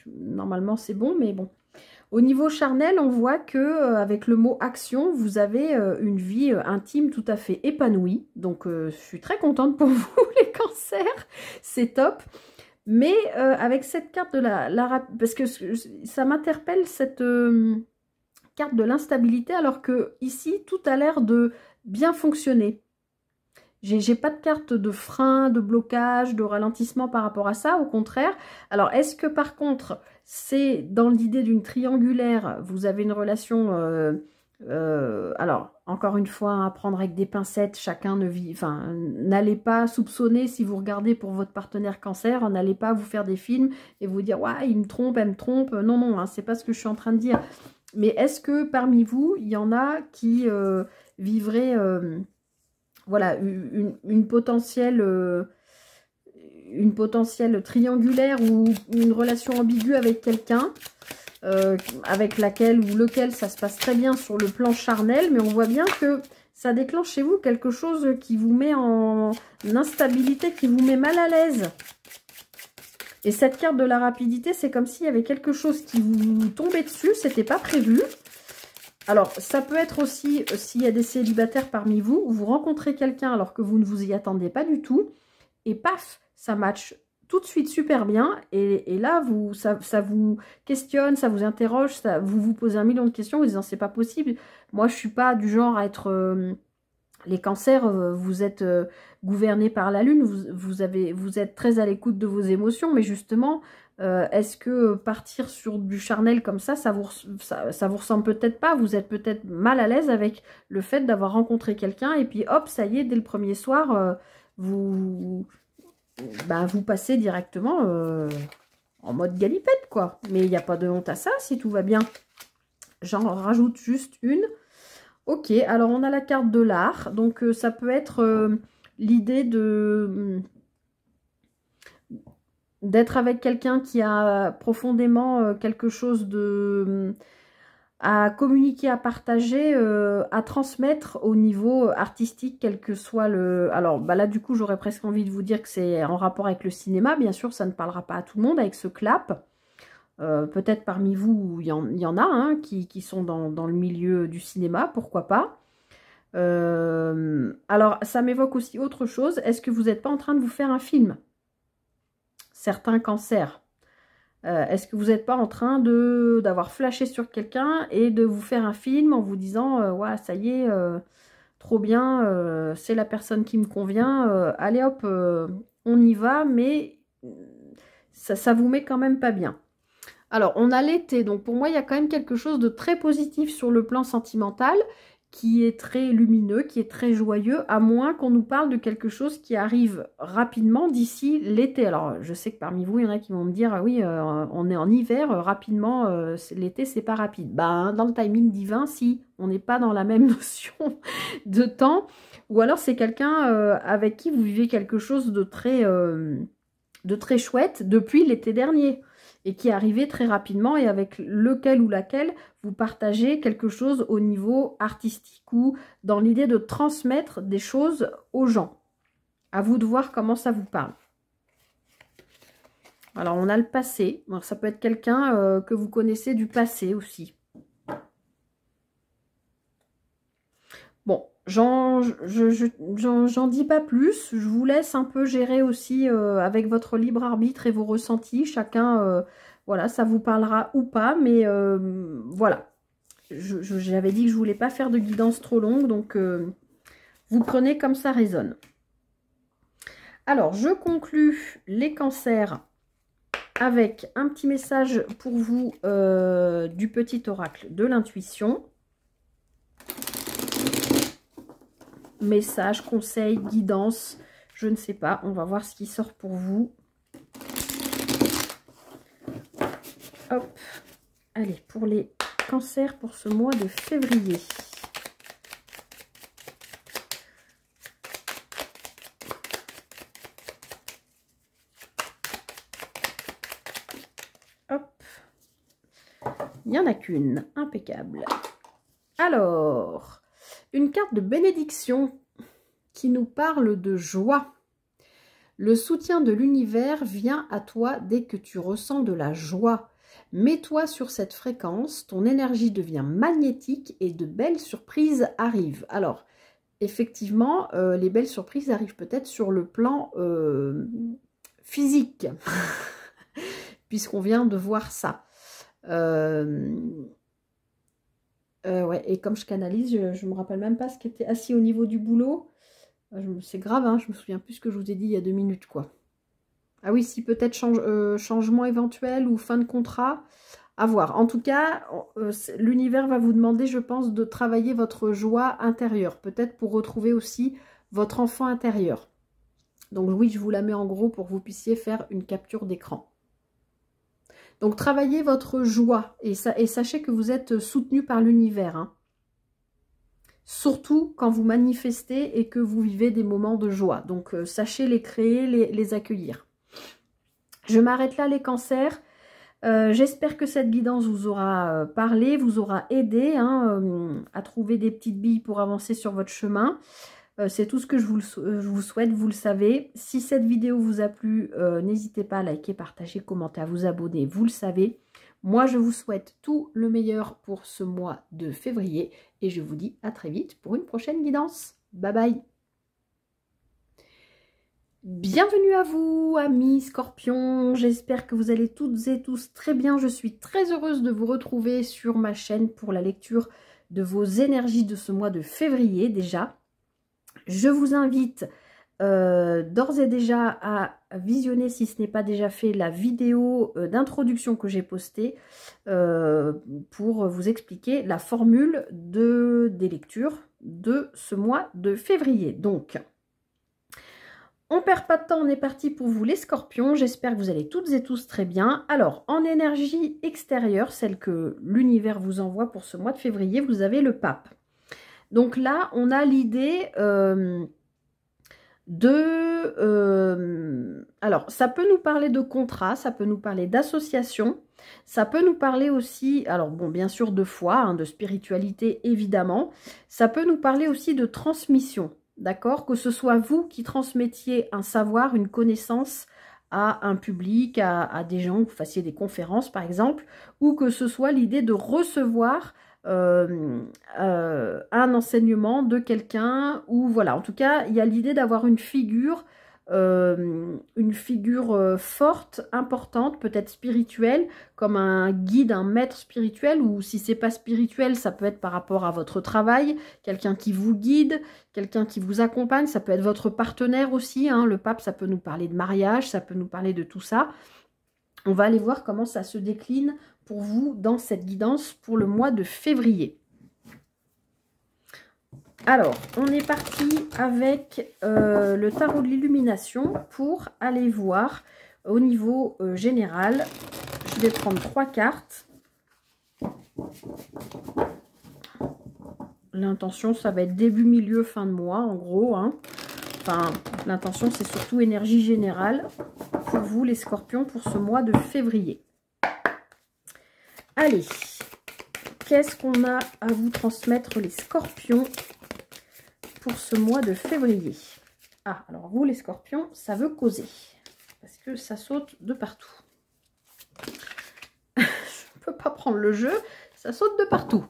normalement c'est bon, mais bon. Au niveau charnel, on voit que avec le mot action, vous avez une vie intime tout à fait épanouie. Donc je suis très contente pour vous, les cancers, c'est top. Mais avec cette carte de parce que ça m'interpelle, cette carte de l'instabilité, alors que ici, tout a l'air de bien fonctionner. J'ai pas de carte de frein, de blocage, de ralentissement par rapport à ça, au contraire. Alors, est-ce que par contre, c'est dans l'idée d'une triangulaire, vous avez une relation... alors, encore une fois, à prendre avec des pincettes, chacun ne vit... Enfin, n'allez pas soupçonner, si vous regardez pour votre partenaire cancer, n'allez pas vous faire des films et vous dire « Ouais, il me trompe, elle me trompe ». Non, non, hein, c'est pas ce que je suis en train de dire. Mais est-ce que parmi vous, il y en a qui vivraient... voilà, une potentielle triangulaire ou une relation ambiguë avec quelqu'un avec laquelle ou lequel ça se passe très bien sur le plan charnel, mais on voit bien que ça déclenche chez vous quelque chose qui vous met en instabilité, qui vous met mal à l'aise. Et cette carte de la rapidité, c'est comme s'il y avait quelque chose qui vous tombait dessus, c'était pas prévu. Alors, ça peut être aussi, s'il y a des célibataires parmi vous, vous rencontrez quelqu'un alors que vous ne vous y attendez pas du tout, et paf, ça match tout de suite super bien. Et là, ça vous questionne, ça vous interroge, vous vous posez un million de questions, vous disant c'est pas possible. Moi, je suis pas du genre à être... les cancers, vous êtes gouverné par la lune, vous êtes très à l'écoute de vos émotions, mais justement, est-ce que partir sur du charnel comme ça vous ressemble peut-être pas, vous êtes peut-être mal à l'aise avec le fait d'avoir rencontré quelqu'un, et puis hop, ça y est, dès le premier soir, vous passez directement en mode galipette, quoi. Mais il n'y a pas de honte à ça, si tout va bien. J'en rajoute juste une. Ok, alors on a la carte de l'art, donc ça peut être l'idée d'être avec quelqu'un qui a profondément quelque chose à communiquer, à partager, à transmettre au niveau artistique, quel que soit le... Alors là du coup j'aurais presque envie de vous dire que c'est en rapport avec le cinéma, bien sûr ça ne parlera pas à tout le monde avec ce clap. Peut-être parmi vous, il y en a hein, qui sont dans le milieu du cinéma, pourquoi pas. Alors, ça m'évoque aussi autre chose. Est-ce que vous n'êtes pas en train de vous faire un film? Certains cancers. Est-ce que vous n'êtes pas en train d'avoir flashé sur quelqu'un et de vous faire un film en vous disant ouais, ça y est, trop bien, c'est la personne qui me convient, allez hop, on y va, mais ça vous met quand même pas bien. Alors, on a l'été, donc pour moi, il y a quand même quelque chose de très positif sur le plan sentimental, qui est très lumineux, qui est très joyeux, à moins qu'on nous parle de quelque chose qui arrive rapidement d'ici l'été. Alors, je sais que parmi vous, il y en a qui vont me dire, ah oui, on est en hiver, rapidement, l'été, c'est pas rapide. Ben, dans le timing divin, si, on n'est pas dans la même notion de temps, ou alors c'est quelqu'un avec qui vous vivez quelque chose de très chouette depuis l'été dernier, et qui est arrivé très rapidement et avec lequel ou laquelle vous partagez quelque chose au niveau artistique ou dans l'idée de transmettre des choses aux gens. À vous de voir comment ça vous parle. Alors, on a le passé. Alors, ça peut être quelqu'un que vous connaissez du passé aussi. Bon, j'en dis pas plus. Je vous laisse un peu gérer aussi avec votre libre arbitre et vos ressentis. Chacun, voilà, ça vous parlera ou pas. Mais voilà, j'avais dit que je voulais pas faire de guidance trop longue. Donc, vous prenez comme ça résonne. Alors, je conclus les cancers avec un petit message pour vous du petit oracle de l'intuition. Message, conseil, guidance, je ne sais pas. On va voir ce qui sort pour vous. Hop. Allez, pour les cancers pour ce mois de février. Hop. Il n'y en a qu'une. Impeccable. Alors... une carte de bénédiction qui nous parle de joie. Le soutien de l'univers vient à toi dès que tu ressens de la joie. Mets-toi sur cette fréquence, ton énergie devient magnétique et de belles surprises arrivent. Alors, effectivement, les belles surprises arrivent peut-être sur le plan physique, puisqu'on vient de voir ça. Ouais, et comme je canalise, je me rappelle même pas ce qui était assis au niveau du boulot. C'est grave, hein, je me souviens plus ce que je vous ai dit il y a 2 minutes, quoi. Ah oui, si peut-être changement éventuel ou fin de contrat, à voir. En tout cas, l'univers va vous demander, je pense, de travailler votre joie intérieure. Peut-être pour retrouver aussi votre enfant intérieur. Donc oui, je vous la mets en gros pour que vous puissiez faire une capture d'écran. Donc, travaillez votre joie et sachez que vous êtes soutenu par l'univers. Hein. Surtout quand vous manifestez et que vous vivez des moments de joie. Donc, sachez les créer, les accueillir. Je m'arrête là, les cancers. J'espère que cette guidance vous aura parlé, vous aura aidé hein, à trouver des petites billes pour avancer sur votre chemin. C'est tout ce que je vous souhaite, vous le savez. Si cette vidéo vous a plu, n'hésitez pas à liker, partager, commenter, à vous abonner, vous le savez. Moi, je vous souhaite tout le meilleur pour ce mois de février et je vous dis à très vite pour une prochaine guidance. Bye bye. Bienvenue à vous, amis Scorpions, j'espère que vous allez toutes et tous très bien. Je suis très heureuse de vous retrouver sur ma chaîne pour la lecture de vos énergies de ce mois de février déjà. Je vous invite d'ores et déjà à visionner, si ce n'est pas déjà fait, la vidéo d'introduction que j'ai postée pour vous expliquer la formule des lectures de ce mois de février. Donc, on perd pas de temps, on est parti pour vous les Scorpions. J'espère que vous allez toutes et tous très bien. Alors, en énergie extérieure, celle que l'univers vous envoie pour ce mois de février, vous avez le pape. Donc là, on a l'idée alors, ça peut nous parler de contrat, ça peut nous parler d'association, ça peut nous parler aussi, alors bon, bien sûr de foi, hein, de spiritualité évidemment, ça peut nous parler aussi de transmission. D'accord, que ce soit vous qui transmettiez un savoir, une connaissance à un public, à des gens, que vous fassiez des conférences par exemple, ou que ce soit l'idée de recevoir un enseignement de quelqu'un, ou voilà, en tout cas, il y a l'idée d'avoir une figure forte, importante, peut-être spirituelle, comme un guide, un maître spirituel, ou si c'est pas spirituel, ça peut être par rapport à votre travail, quelqu'un qui vous guide, quelqu'un qui vous accompagne, ça peut être votre partenaire aussi, hein. Le pape, ça peut nous parler de mariage, ça peut nous parler de tout ça. On va aller voir comment ça se décline pour vous dans cette guidance pour le mois de février. Alors, on est parti avec le tarot de l'illumination pour aller voir au niveau général. Je vais prendre 3 cartes. L'intention, ça va être début, milieu, fin de mois, en gros, hein. Enfin, l'intention, c'est surtout énergie générale pour vous, les Scorpions, pour ce mois de février. Allez, qu'est-ce qu'on a à vous transmettre, les Scorpions, pour ce mois de février? Ah, alors vous, les Scorpions, ça veut causer, parce que ça saute de partout. Je ne peux pas prendre le jeu, ça saute de partout.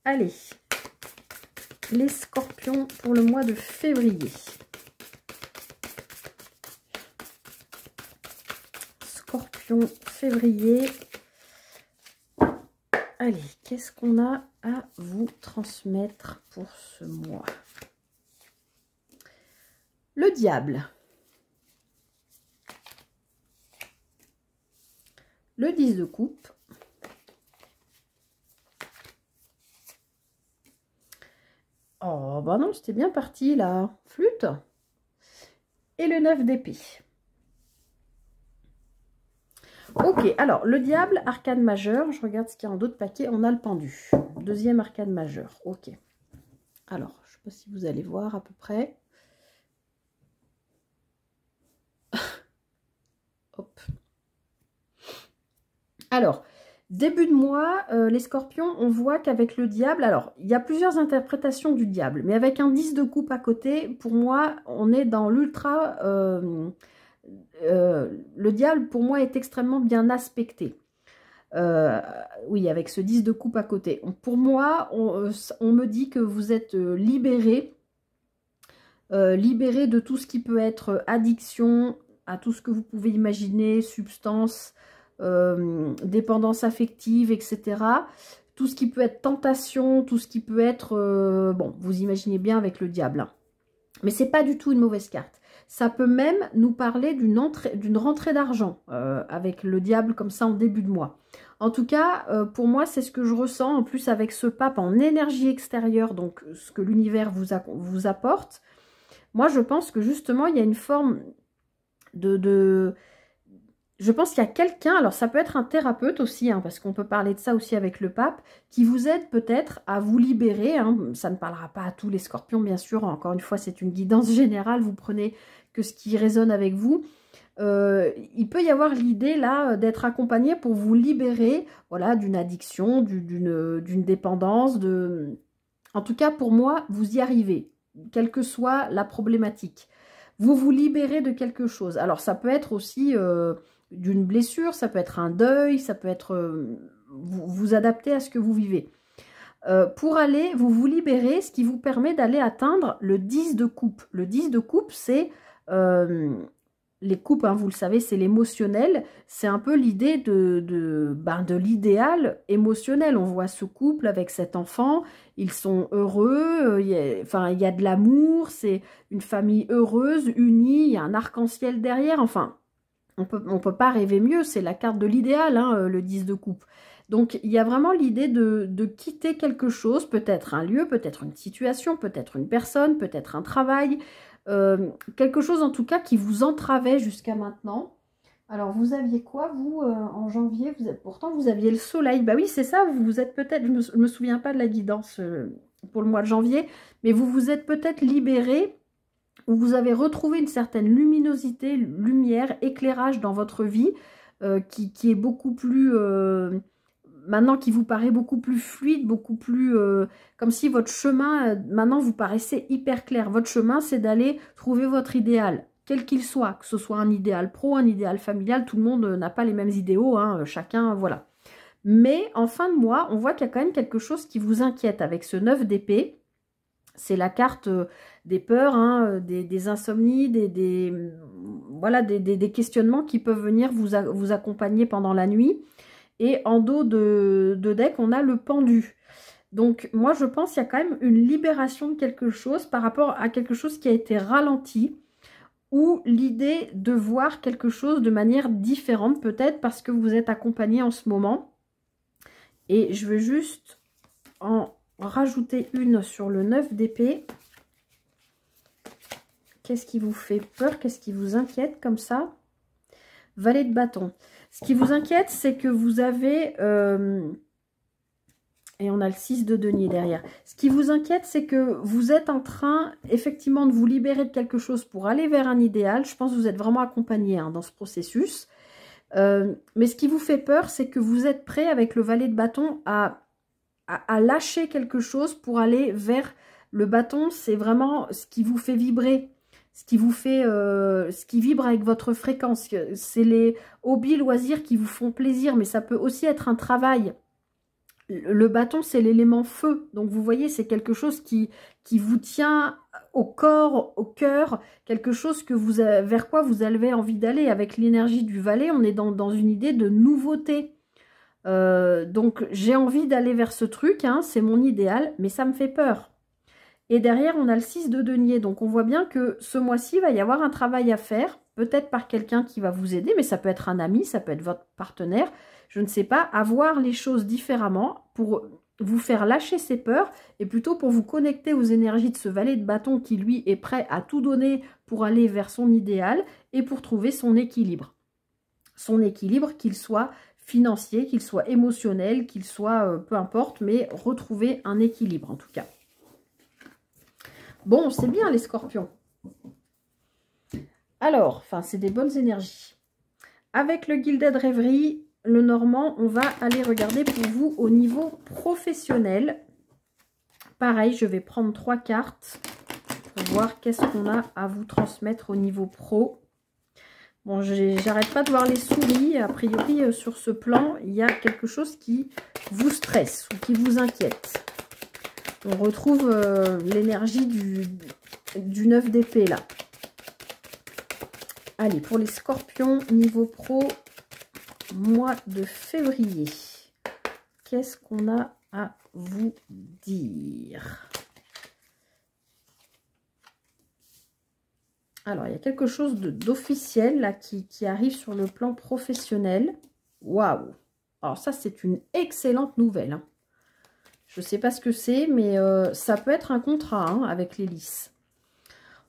Allez, les Scorpions pour le mois de février. Scorpion, février. Allez, qu'est-ce qu'on a à vous transmettre pour ce mois? Le diable. Le 10 de coupe. Oh, bah non, c'était bien parti, là. Flûte. Et le 9 d'épée. Ok, alors, le diable, arcane majeur. Je regarde ce qu'il y a en d'autres paquets. On a le pendu. Deuxième arcane majeur. Ok. Alors, je ne sais pas si vous allez voir à peu près. Hop. Alors, début de mois, les Scorpions, on voit qu'avec le diable, alors, il y a plusieurs interprétations du diable, mais avec un 10 de coupe à côté, pour moi, on est dans l'ultra... le diable, pour moi, est extrêmement bien aspecté. Oui, avec ce 10 de coupe à côté. Pour moi, on me dit que vous êtes libéré de tout ce qui peut être addiction, à tout ce que vous pouvez imaginer, substance, dépendance affective, etc. Tout ce qui peut être tentation, tout ce qui peut être... bon, vous imaginez bien avec le diable. Hein. Mais c'est pas du tout une mauvaise carte. Ça peut même nous parler d'une rentrée d'argent avec le diable comme ça en début de mois. En tout cas, pour moi, c'est ce que je ressens. En plus, avec ce pape en énergie extérieure, donc ce que l'univers vous apporte. Moi, je pense que justement, il y a une forme je pense qu'il y a quelqu'un, alors ça peut être un thérapeute aussi, hein, parce qu'on peut parler de ça aussi avec le pape, qui vous aide peut-être à vous libérer. Hein. Ça ne parlera pas à tous les Scorpions, bien sûr. Encore une fois, c'est une guidance générale. Vous prenez que ce qui résonne avec vous. Il peut y avoir l'idée là d'être accompagné pour vous libérer, voilà, d'une addiction, d'une dépendance. En tout cas, pour moi, vous y arrivez, quelle que soit la problématique. Vous vous libérez de quelque chose. Alors, ça peut être aussi d'une blessure, ça peut être un deuil, ça peut être... vous adapter à ce que vous vivez. Pour vous libérer, ce qui vous permet d'aller atteindre le 10 de coupe. Le 10 de coupe, c'est Les coupes, hein, vous le savez, c'est l'émotionnel. C'est un peu l'idée de l'idéal émotionnel. On voit ce couple avec cet enfant, ils sont heureux, il y a de l'amour, c'est une famille heureuse, unie, il y a un arc-en-ciel derrière. Enfin, on peut pas rêver mieux, c'est la carte de l'idéal, hein, le 10 de coupe. Donc, il y a vraiment l'idée de quitter quelque chose, peut-être un lieu, peut-être une situation, peut-être une personne, peut-être un travail, quelque chose en tout cas qui vous entravait jusqu'à maintenant. Alors, vous aviez quoi, vous, en janvier? Pourtant, vous aviez le soleil. Bah oui, c'est ça, vous êtes peut-être, je me souviens pas de la guidance pour le mois de janvier, mais vous vous êtes peut-être libéré, ou vous avez retrouvé une certaine luminosité, lumière, éclairage dans votre vie, qui est beaucoup plus... maintenant qui vous paraît beaucoup plus fluide, beaucoup plus... comme si votre chemin, maintenant, vous paraissait hyper clair. Votre chemin, c'est d'aller trouver votre idéal, quel qu'il soit, que ce soit un idéal pro, un idéal familial, tout le monde n'a pas les mêmes idéaux, hein, chacun, voilà. Mais en fin de mois, on voit qu'il y a quand même quelque chose qui vous inquiète avec ce 9 d'épée. C'est la carte des peurs, hein, des insomnies, voilà, des questionnements qui peuvent venir vous accompagner pendant la nuit. Et en dos de deck, on a le pendu. Donc, moi, je pense qu'il y a quand même une libération de quelque chose par rapport à quelque chose qui a été ralenti, ou l'idée de voir quelque chose de manière différente, peut-être parce que vous êtes accompagné en ce moment. Et je vais juste en rajouter une sur le 9 d'épée. Qu'est-ce qui vous fait peur? Qu'est-ce qui vous inquiète comme ça? Valet de bâton. Ce qui vous inquiète, c'est que vous avez... et on a le 6 de denier derrière. Ce qui vous inquiète, c'est que vous êtes en train, effectivement, de vous libérer de quelque chose pour aller vers un idéal. Je pense que vous êtes vraiment accompagné, hein, dans ce processus. Mais ce qui vous fait peur, c'est que vous êtes prêt, avec le valet de bâton, à lâcher quelque chose pour aller vers le bâton. C'est vraiment ce qui vous fait vibrer. Ce qui vous fait, ce qui vibre avec votre fréquence. C'est les hobbies, loisirs qui vous font plaisir, mais ça peut aussi être un travail. Le bâton, c'est l'élément feu. Donc, vous voyez, c'est quelque chose qui vous tient au corps, au cœur, quelque chose que vers quoi vous avez envie d'aller. Avec l'énergie du valet, on est dans une idée de nouveauté. Donc, j'ai envie d'aller vers ce truc, hein, c'est mon idéal, mais ça me fait peur. Et derrière, on a le 6 de denier. Donc, on voit bien que ce mois-ci, il va y avoir un travail à faire. Peut-être par quelqu'un qui va vous aider, mais ça peut être un ami, ça peut être votre partenaire. Je ne sais pas, à voir les choses différemment pour vous faire lâcher ses peurs et plutôt pour vous connecter aux énergies de ce valet de bâton qui, lui, est prêt à tout donner pour aller vers son idéal et pour trouver son équilibre. Son équilibre, qu'il soit financier, qu'il soit émotionnel, qu'il soit peu importe, mais retrouver un équilibre en tout cas. Bon, c'est bien les scorpions. Alors, enfin, c'est des bonnes énergies. Avec le Gilded Rêverie, le Normand, on va aller regarder pour vous au niveau professionnel. Pareil, je vais prendre 3 cartes pour voir qu'est-ce qu'on a à vous transmettre au niveau pro. Bon, j'arrête pas de voir les souris. A priori, sur ce plan, il y a quelque chose qui vous stresse ou qui vous inquiète. On retrouve l'énergie du 9 d'épée là. Allez, pour les scorpions, niveau pro, mois de février. Qu'est-ce qu'on a à vous dire? Alors, il y a quelque chose d'officiel là qui arrive sur le plan professionnel. Waouh! Alors ça, c'est une excellente nouvelle, hein. Je ne sais pas ce que c'est, mais ça peut être un contrat, hein, avec l'hélice.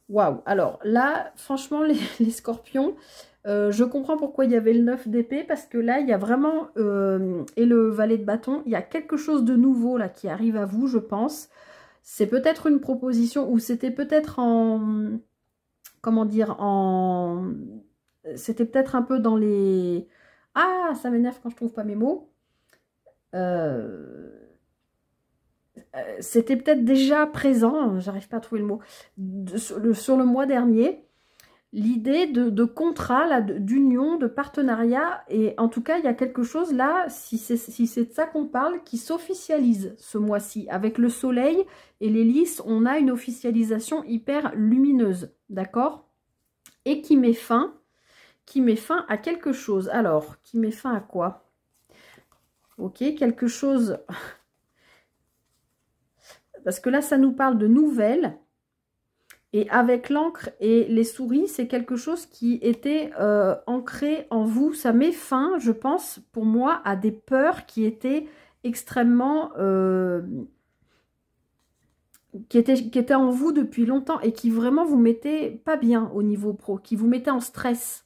Waouh! Alors là, franchement, les scorpions, je comprends pourquoi il y avait le 9 d'épée, parce que là, il y a vraiment, et le valet de bâton, il y a quelque chose de nouveau là qui arrive à vous, je pense. C'est peut-être une proposition, ou c'était peut-être en... Comment dire, c'était peut-être un peu dans les... Ah, ça m'énerve quand je trouve pas mes mots. C'était peut-être déjà présent, j'arrive pas à trouver le mot, sur le mois dernier, l'idée de contrat, d'union, de partenariat, et en tout cas, il y a quelque chose là, si c'est de ça qu'on parle, qui s'officialise ce mois-ci. Avec le soleil et l'hélice, on a une officialisation hyper lumineuse, d'accord? et qui met fin à quelque chose. Alors, qui met fin à quoi? Ok, quelque chose... Parce que là, ça nous parle de nouvelles. Et avec l'encre et les souris, c'est quelque chose qui était ancré en vous. Ça met fin, je pense, pour moi, à des peurs qui étaient extrêmement... qui étaient en vous depuis longtemps et qui vraiment vous mettaient pas bien au niveau pro, qui vous mettaient en stress.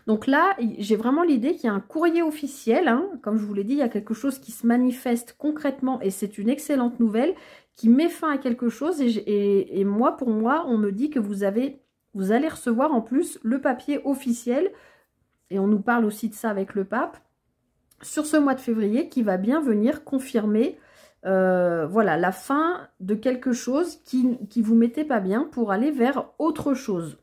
Donc là, j'ai vraiment l'idée qu'il y a un courrier officiel, hein, comme je vous l'ai dit, il y a quelque chose qui se manifeste concrètement et c'est une excellente nouvelle qui met fin à quelque chose et moi, pour moi, on me dit que vous allez recevoir en plus le papier officiel et on nous parle aussi de ça avec le pape sur ce mois de février qui va bien venir confirmer voilà, la fin de quelque chose qui vous mettait pas bien pour aller vers autre chose.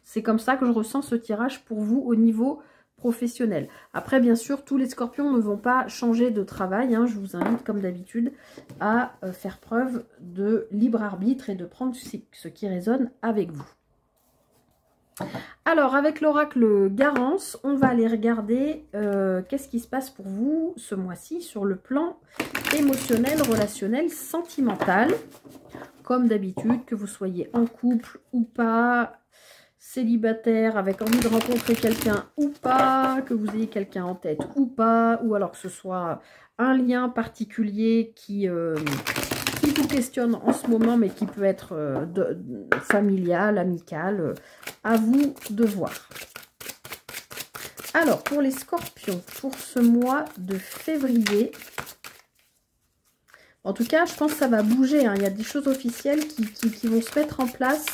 C'est comme ça que je ressens ce tirage pour vous au niveau professionnel. Après, bien sûr, tous les scorpions ne vont pas changer de travail. Hein. Je vous invite, comme d'habitude, à faire preuve de libre arbitre et de prendre ce qui résonne avec vous. Alors, avec l'oracle Garance, on va aller regarder qu'est-ce qui se passe pour vous ce mois-ci sur le plan émotionnel, relationnel, sentimental. Comme d'habitude, que vous soyez en couple ou pas, célibataire, avec envie de rencontrer quelqu'un ou pas, que vous ayez quelqu'un en tête ou pas, ou alors que ce soit un lien particulier qui vous questionne en ce moment, mais qui peut être familial, amical, à vous de voir. Alors, pour les scorpions, pour ce mois de février, en tout cas, je pense que ça va bouger, hein. Il y a des choses officielles qui vont se mettre en place,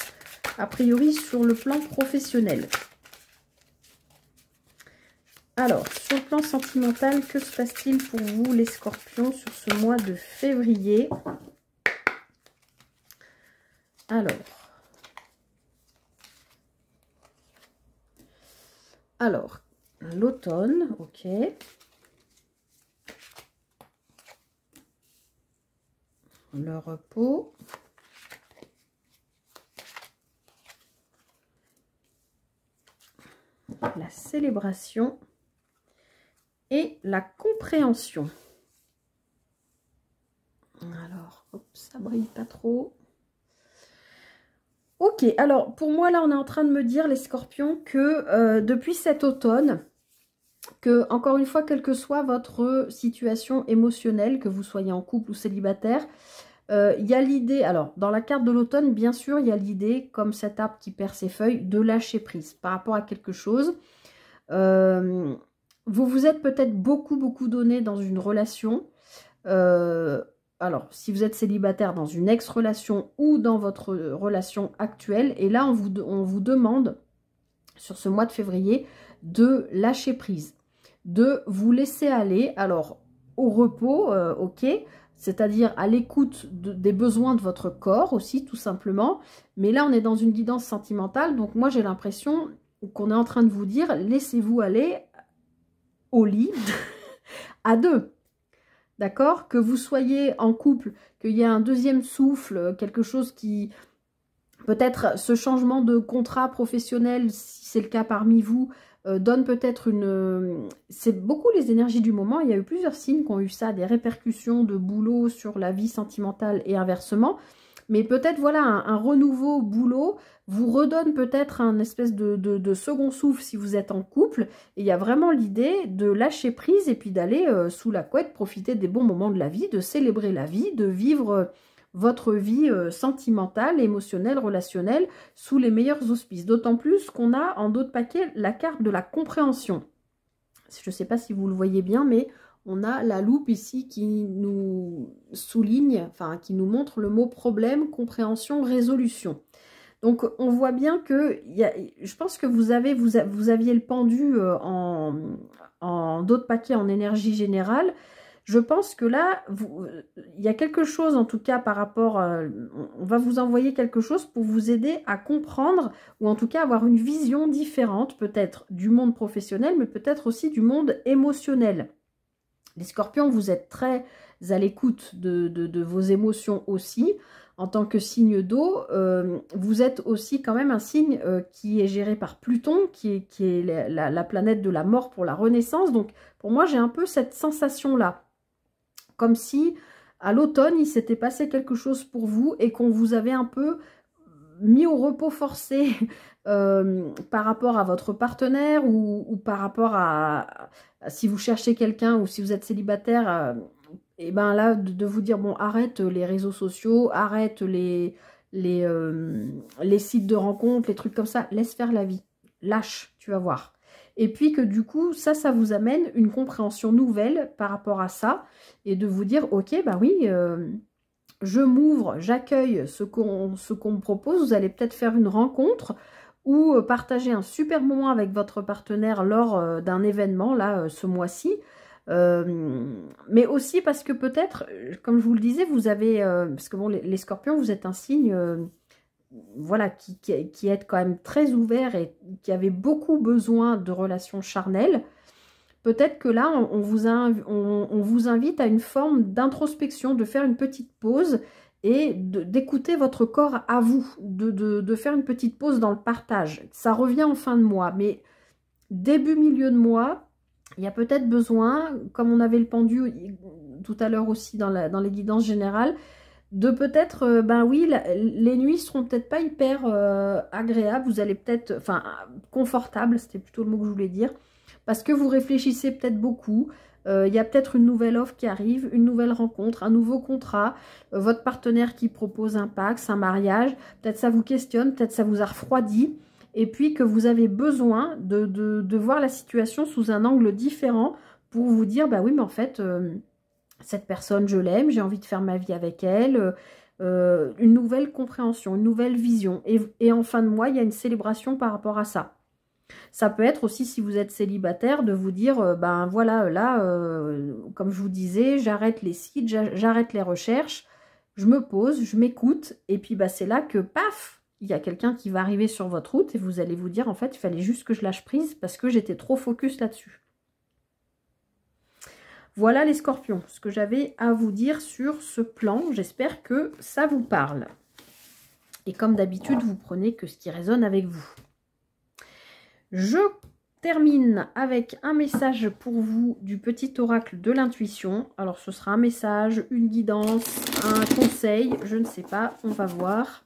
a priori sur le plan professionnel. Alors, sur le plan sentimental, que se passe-t-il pour vous les scorpions sur ce mois de février? Alors l'automne, ok. Le repos. La célébration et la compréhension. Alors, hop, ça brille pas trop. Ok, alors pour moi là on est en train de me dire les scorpions que depuis cet automne, que encore une fois, quelle que soit votre situation émotionnelle, que vous soyez en couple ou célibataire, il y a l'idée, alors dans la carte de l'automne, bien sûr, il y a l'idée, comme cet arbre qui perd ses feuilles, de lâcher prise par rapport à quelque chose. Vous vous êtes peut-être beaucoup donné dans une relation. Alors, si vous êtes célibataire, dans une ex-relation ou dans votre relation actuelle. Et là, on vous demande, sur ce mois de février, de lâcher prise, de vous laisser aller, alors au repos, ok, c'est-à-dire à l'écoute des besoins de votre corps aussi, tout simplement. Mais là, on est dans une guidance sentimentale, donc moi, j'ai l'impression qu'on est en train de vous dire, laissez-vous aller au lit à deux. D'accord? Que vous soyez en couple, qu'il y ait un deuxième souffle, quelque chose qui... Peut-être ce changement de contrat professionnel, si c'est le cas parmi vous, donne peut-être une... C'est beaucoup les énergies du moment. Il y a eu plusieurs signes qui ont eu ça, des répercussions de boulot sur la vie sentimentale et inversement. Mais peut-être, voilà, un renouveau boulot vous redonne peut-être un espèce de second souffle si vous êtes en couple. Et il y a vraiment l'idée de lâcher prise et puis d'aller sous la couette, profiter des bons moments de la vie, de célébrer la vie, de vivre votre vie sentimentale, émotionnelle, relationnelle sous les meilleurs auspices. D'autant plus qu'on a en dos de paquet la carte de la compréhension. Je ne sais pas si vous le voyez bien, mais... on a la loupe ici qui nous souligne, enfin qui nous montre le mot problème, compréhension, résolution. Donc on voit bien que, je pense que vous aviez le pendu en d'autres paquets en énergie générale. Je pense que là, il y a quelque chose en tout cas par rapport, on va vous envoyer quelque chose pour vous aider à comprendre ou en tout cas avoir une vision différente peut-être du monde professionnel, mais peut-être aussi du monde émotionnel. Les scorpions, vous êtes très à l'écoute de vos émotions aussi. en tant que signe d'eau, vous êtes aussi quand même un signe qui est géré par Pluton, qui est la planète de la mort pour la renaissance. Donc pour moi, j'ai un peu cette sensation-là. Comme si à l'automne, il s'était passé quelque chose pour vous et qu'on vous avait un peu mis au repos forcé par rapport à votre partenaire ou par rapport à si vous cherchez quelqu'un ou si vous êtes célibataire, et ben là de vous dire bon, arrête les réseaux sociaux, arrête les sites de rencontres, les trucs comme ça, laisse faire la vie, lâche, tu vas voir. Et puis que du coup, ça vous amène une compréhension nouvelle par rapport à ça et de vous dire ok, bah oui, je m'ouvre, j'accueille ce qu'on me propose, vous allez peut-être faire une rencontre ou partager un super moment avec votre partenaire lors d'un événement, là, ce mois-ci. Mais aussi parce que peut-être, comme je vous le disais, vous avez, parce que bon, les scorpions, vous êtes un signe, voilà, qui est quand même très ouvert et qui avait beaucoup besoin de relations charnelles. Peut-être que là, on vous invite à une forme d'introspection, de faire une petite pause et d'écouter votre corps à vous, de faire une petite pause dans le partage. Ça revient en fin de mois, mais début, milieu de mois, il y a peut-être besoin, comme on avait le pendu tout à l'heure aussi dans les guidances générales, de peut-être, ben oui, les nuits seront peut-être pas hyper agréables, vous allez peut-être, enfin, confortables, c'était plutôt le mot que je voulais dire, parce que vous réfléchissez peut-être beaucoup, il y a peut-être une nouvelle offre qui arrive, une nouvelle rencontre, un nouveau contrat, votre partenaire qui propose un Pacs, un mariage, peut-être ça vous questionne, peut-être ça vous a refroidi, et puis que vous avez besoin de voir la situation sous un angle différent pour vous dire, bah oui, mais en fait, cette personne, je l'aime, j'ai envie de faire ma vie avec elle, une nouvelle compréhension, une nouvelle vision. Et en fin de mois, il y a une célébration par rapport à ça. Ça peut être aussi, si vous êtes célibataire, de vous dire, ben voilà, là, comme je vous disais, j'arrête les sites, j'arrête les recherches, je me pose, je m'écoute, et puis bah, c'est là que, paf, il y a quelqu'un qui va arriver sur votre route, et vous allez vous dire, en fait, il fallait juste que je lâche prise, parce que j'étais trop focus là-dessus. Voilà les scorpions, ce que j'avais à vous dire sur ce plan. J'espère que ça vous parle. Et comme d'habitude, vous prenez que ce qui résonne avec vous. Je termine avec un message pour vous du petit oracle de l'intuition. Alors ce sera un message, une guidance, un conseil, je ne sais pas, on va voir.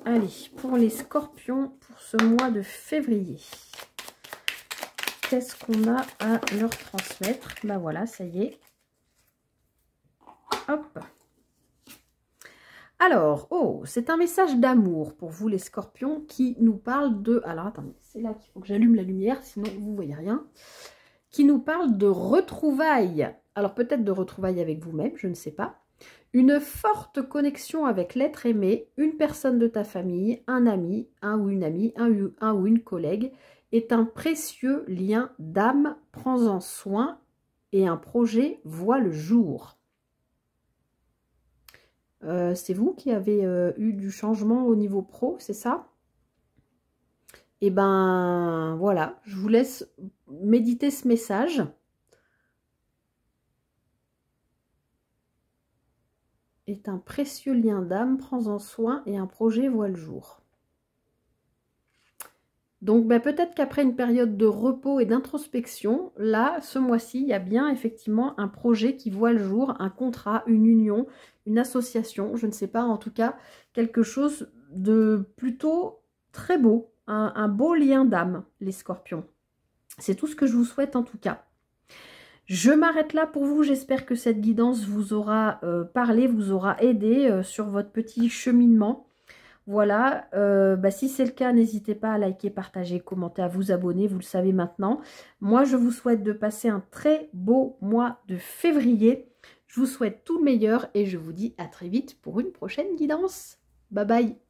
Allez, pour les scorpions, pour ce mois de février, qu'est-ce qu'on a à leur transmettre? Ben voilà, ça y est. Hop. Alors, oh, c'est un message d'amour pour vous les scorpions qui nous parle de... Alors, attendez, c'est là qu'il faut que j'allume la lumière, sinon vous ne voyez rien. Qui nous parle de retrouvailles. Alors, peut-être de retrouvailles avec vous-même, je ne sais pas. Une forte connexion avec l'être aimé, une personne de ta famille, un ami, un ou une amie, un ou une collègue, est un précieux lien d'âme. Prends-en soin et un projet voit le jour. C'est vous qui avez eu du changement au niveau pro, c'est ça? Et ben voilà, je vous laisse méditer ce message. Est un précieux lien d'âme, prends-en soin et un projet voit le jour. Donc ben, peut-être qu'après une période de repos et d'introspection, là, ce mois-ci, il y a bien effectivement un projet qui voit le jour, un contrat, une union, une association, je ne sais pas, en tout cas, quelque chose de plutôt très beau, un beau lien d'âme, les scorpions. C'est tout ce que je vous souhaite en tout cas. Je m'arrête là pour vous, j'espère que cette guidance vous aura parlé, vous aura aidé sur votre petit cheminement. Voilà, si c'est le cas, n'hésitez pas à liker, partager, commenter, à vous abonner, vous le savez maintenant. Moi, je vous souhaite de passer un très beau mois de février. Je vous souhaite tout le meilleur et je vous dis à très vite pour une prochaine guidance. Bye bye.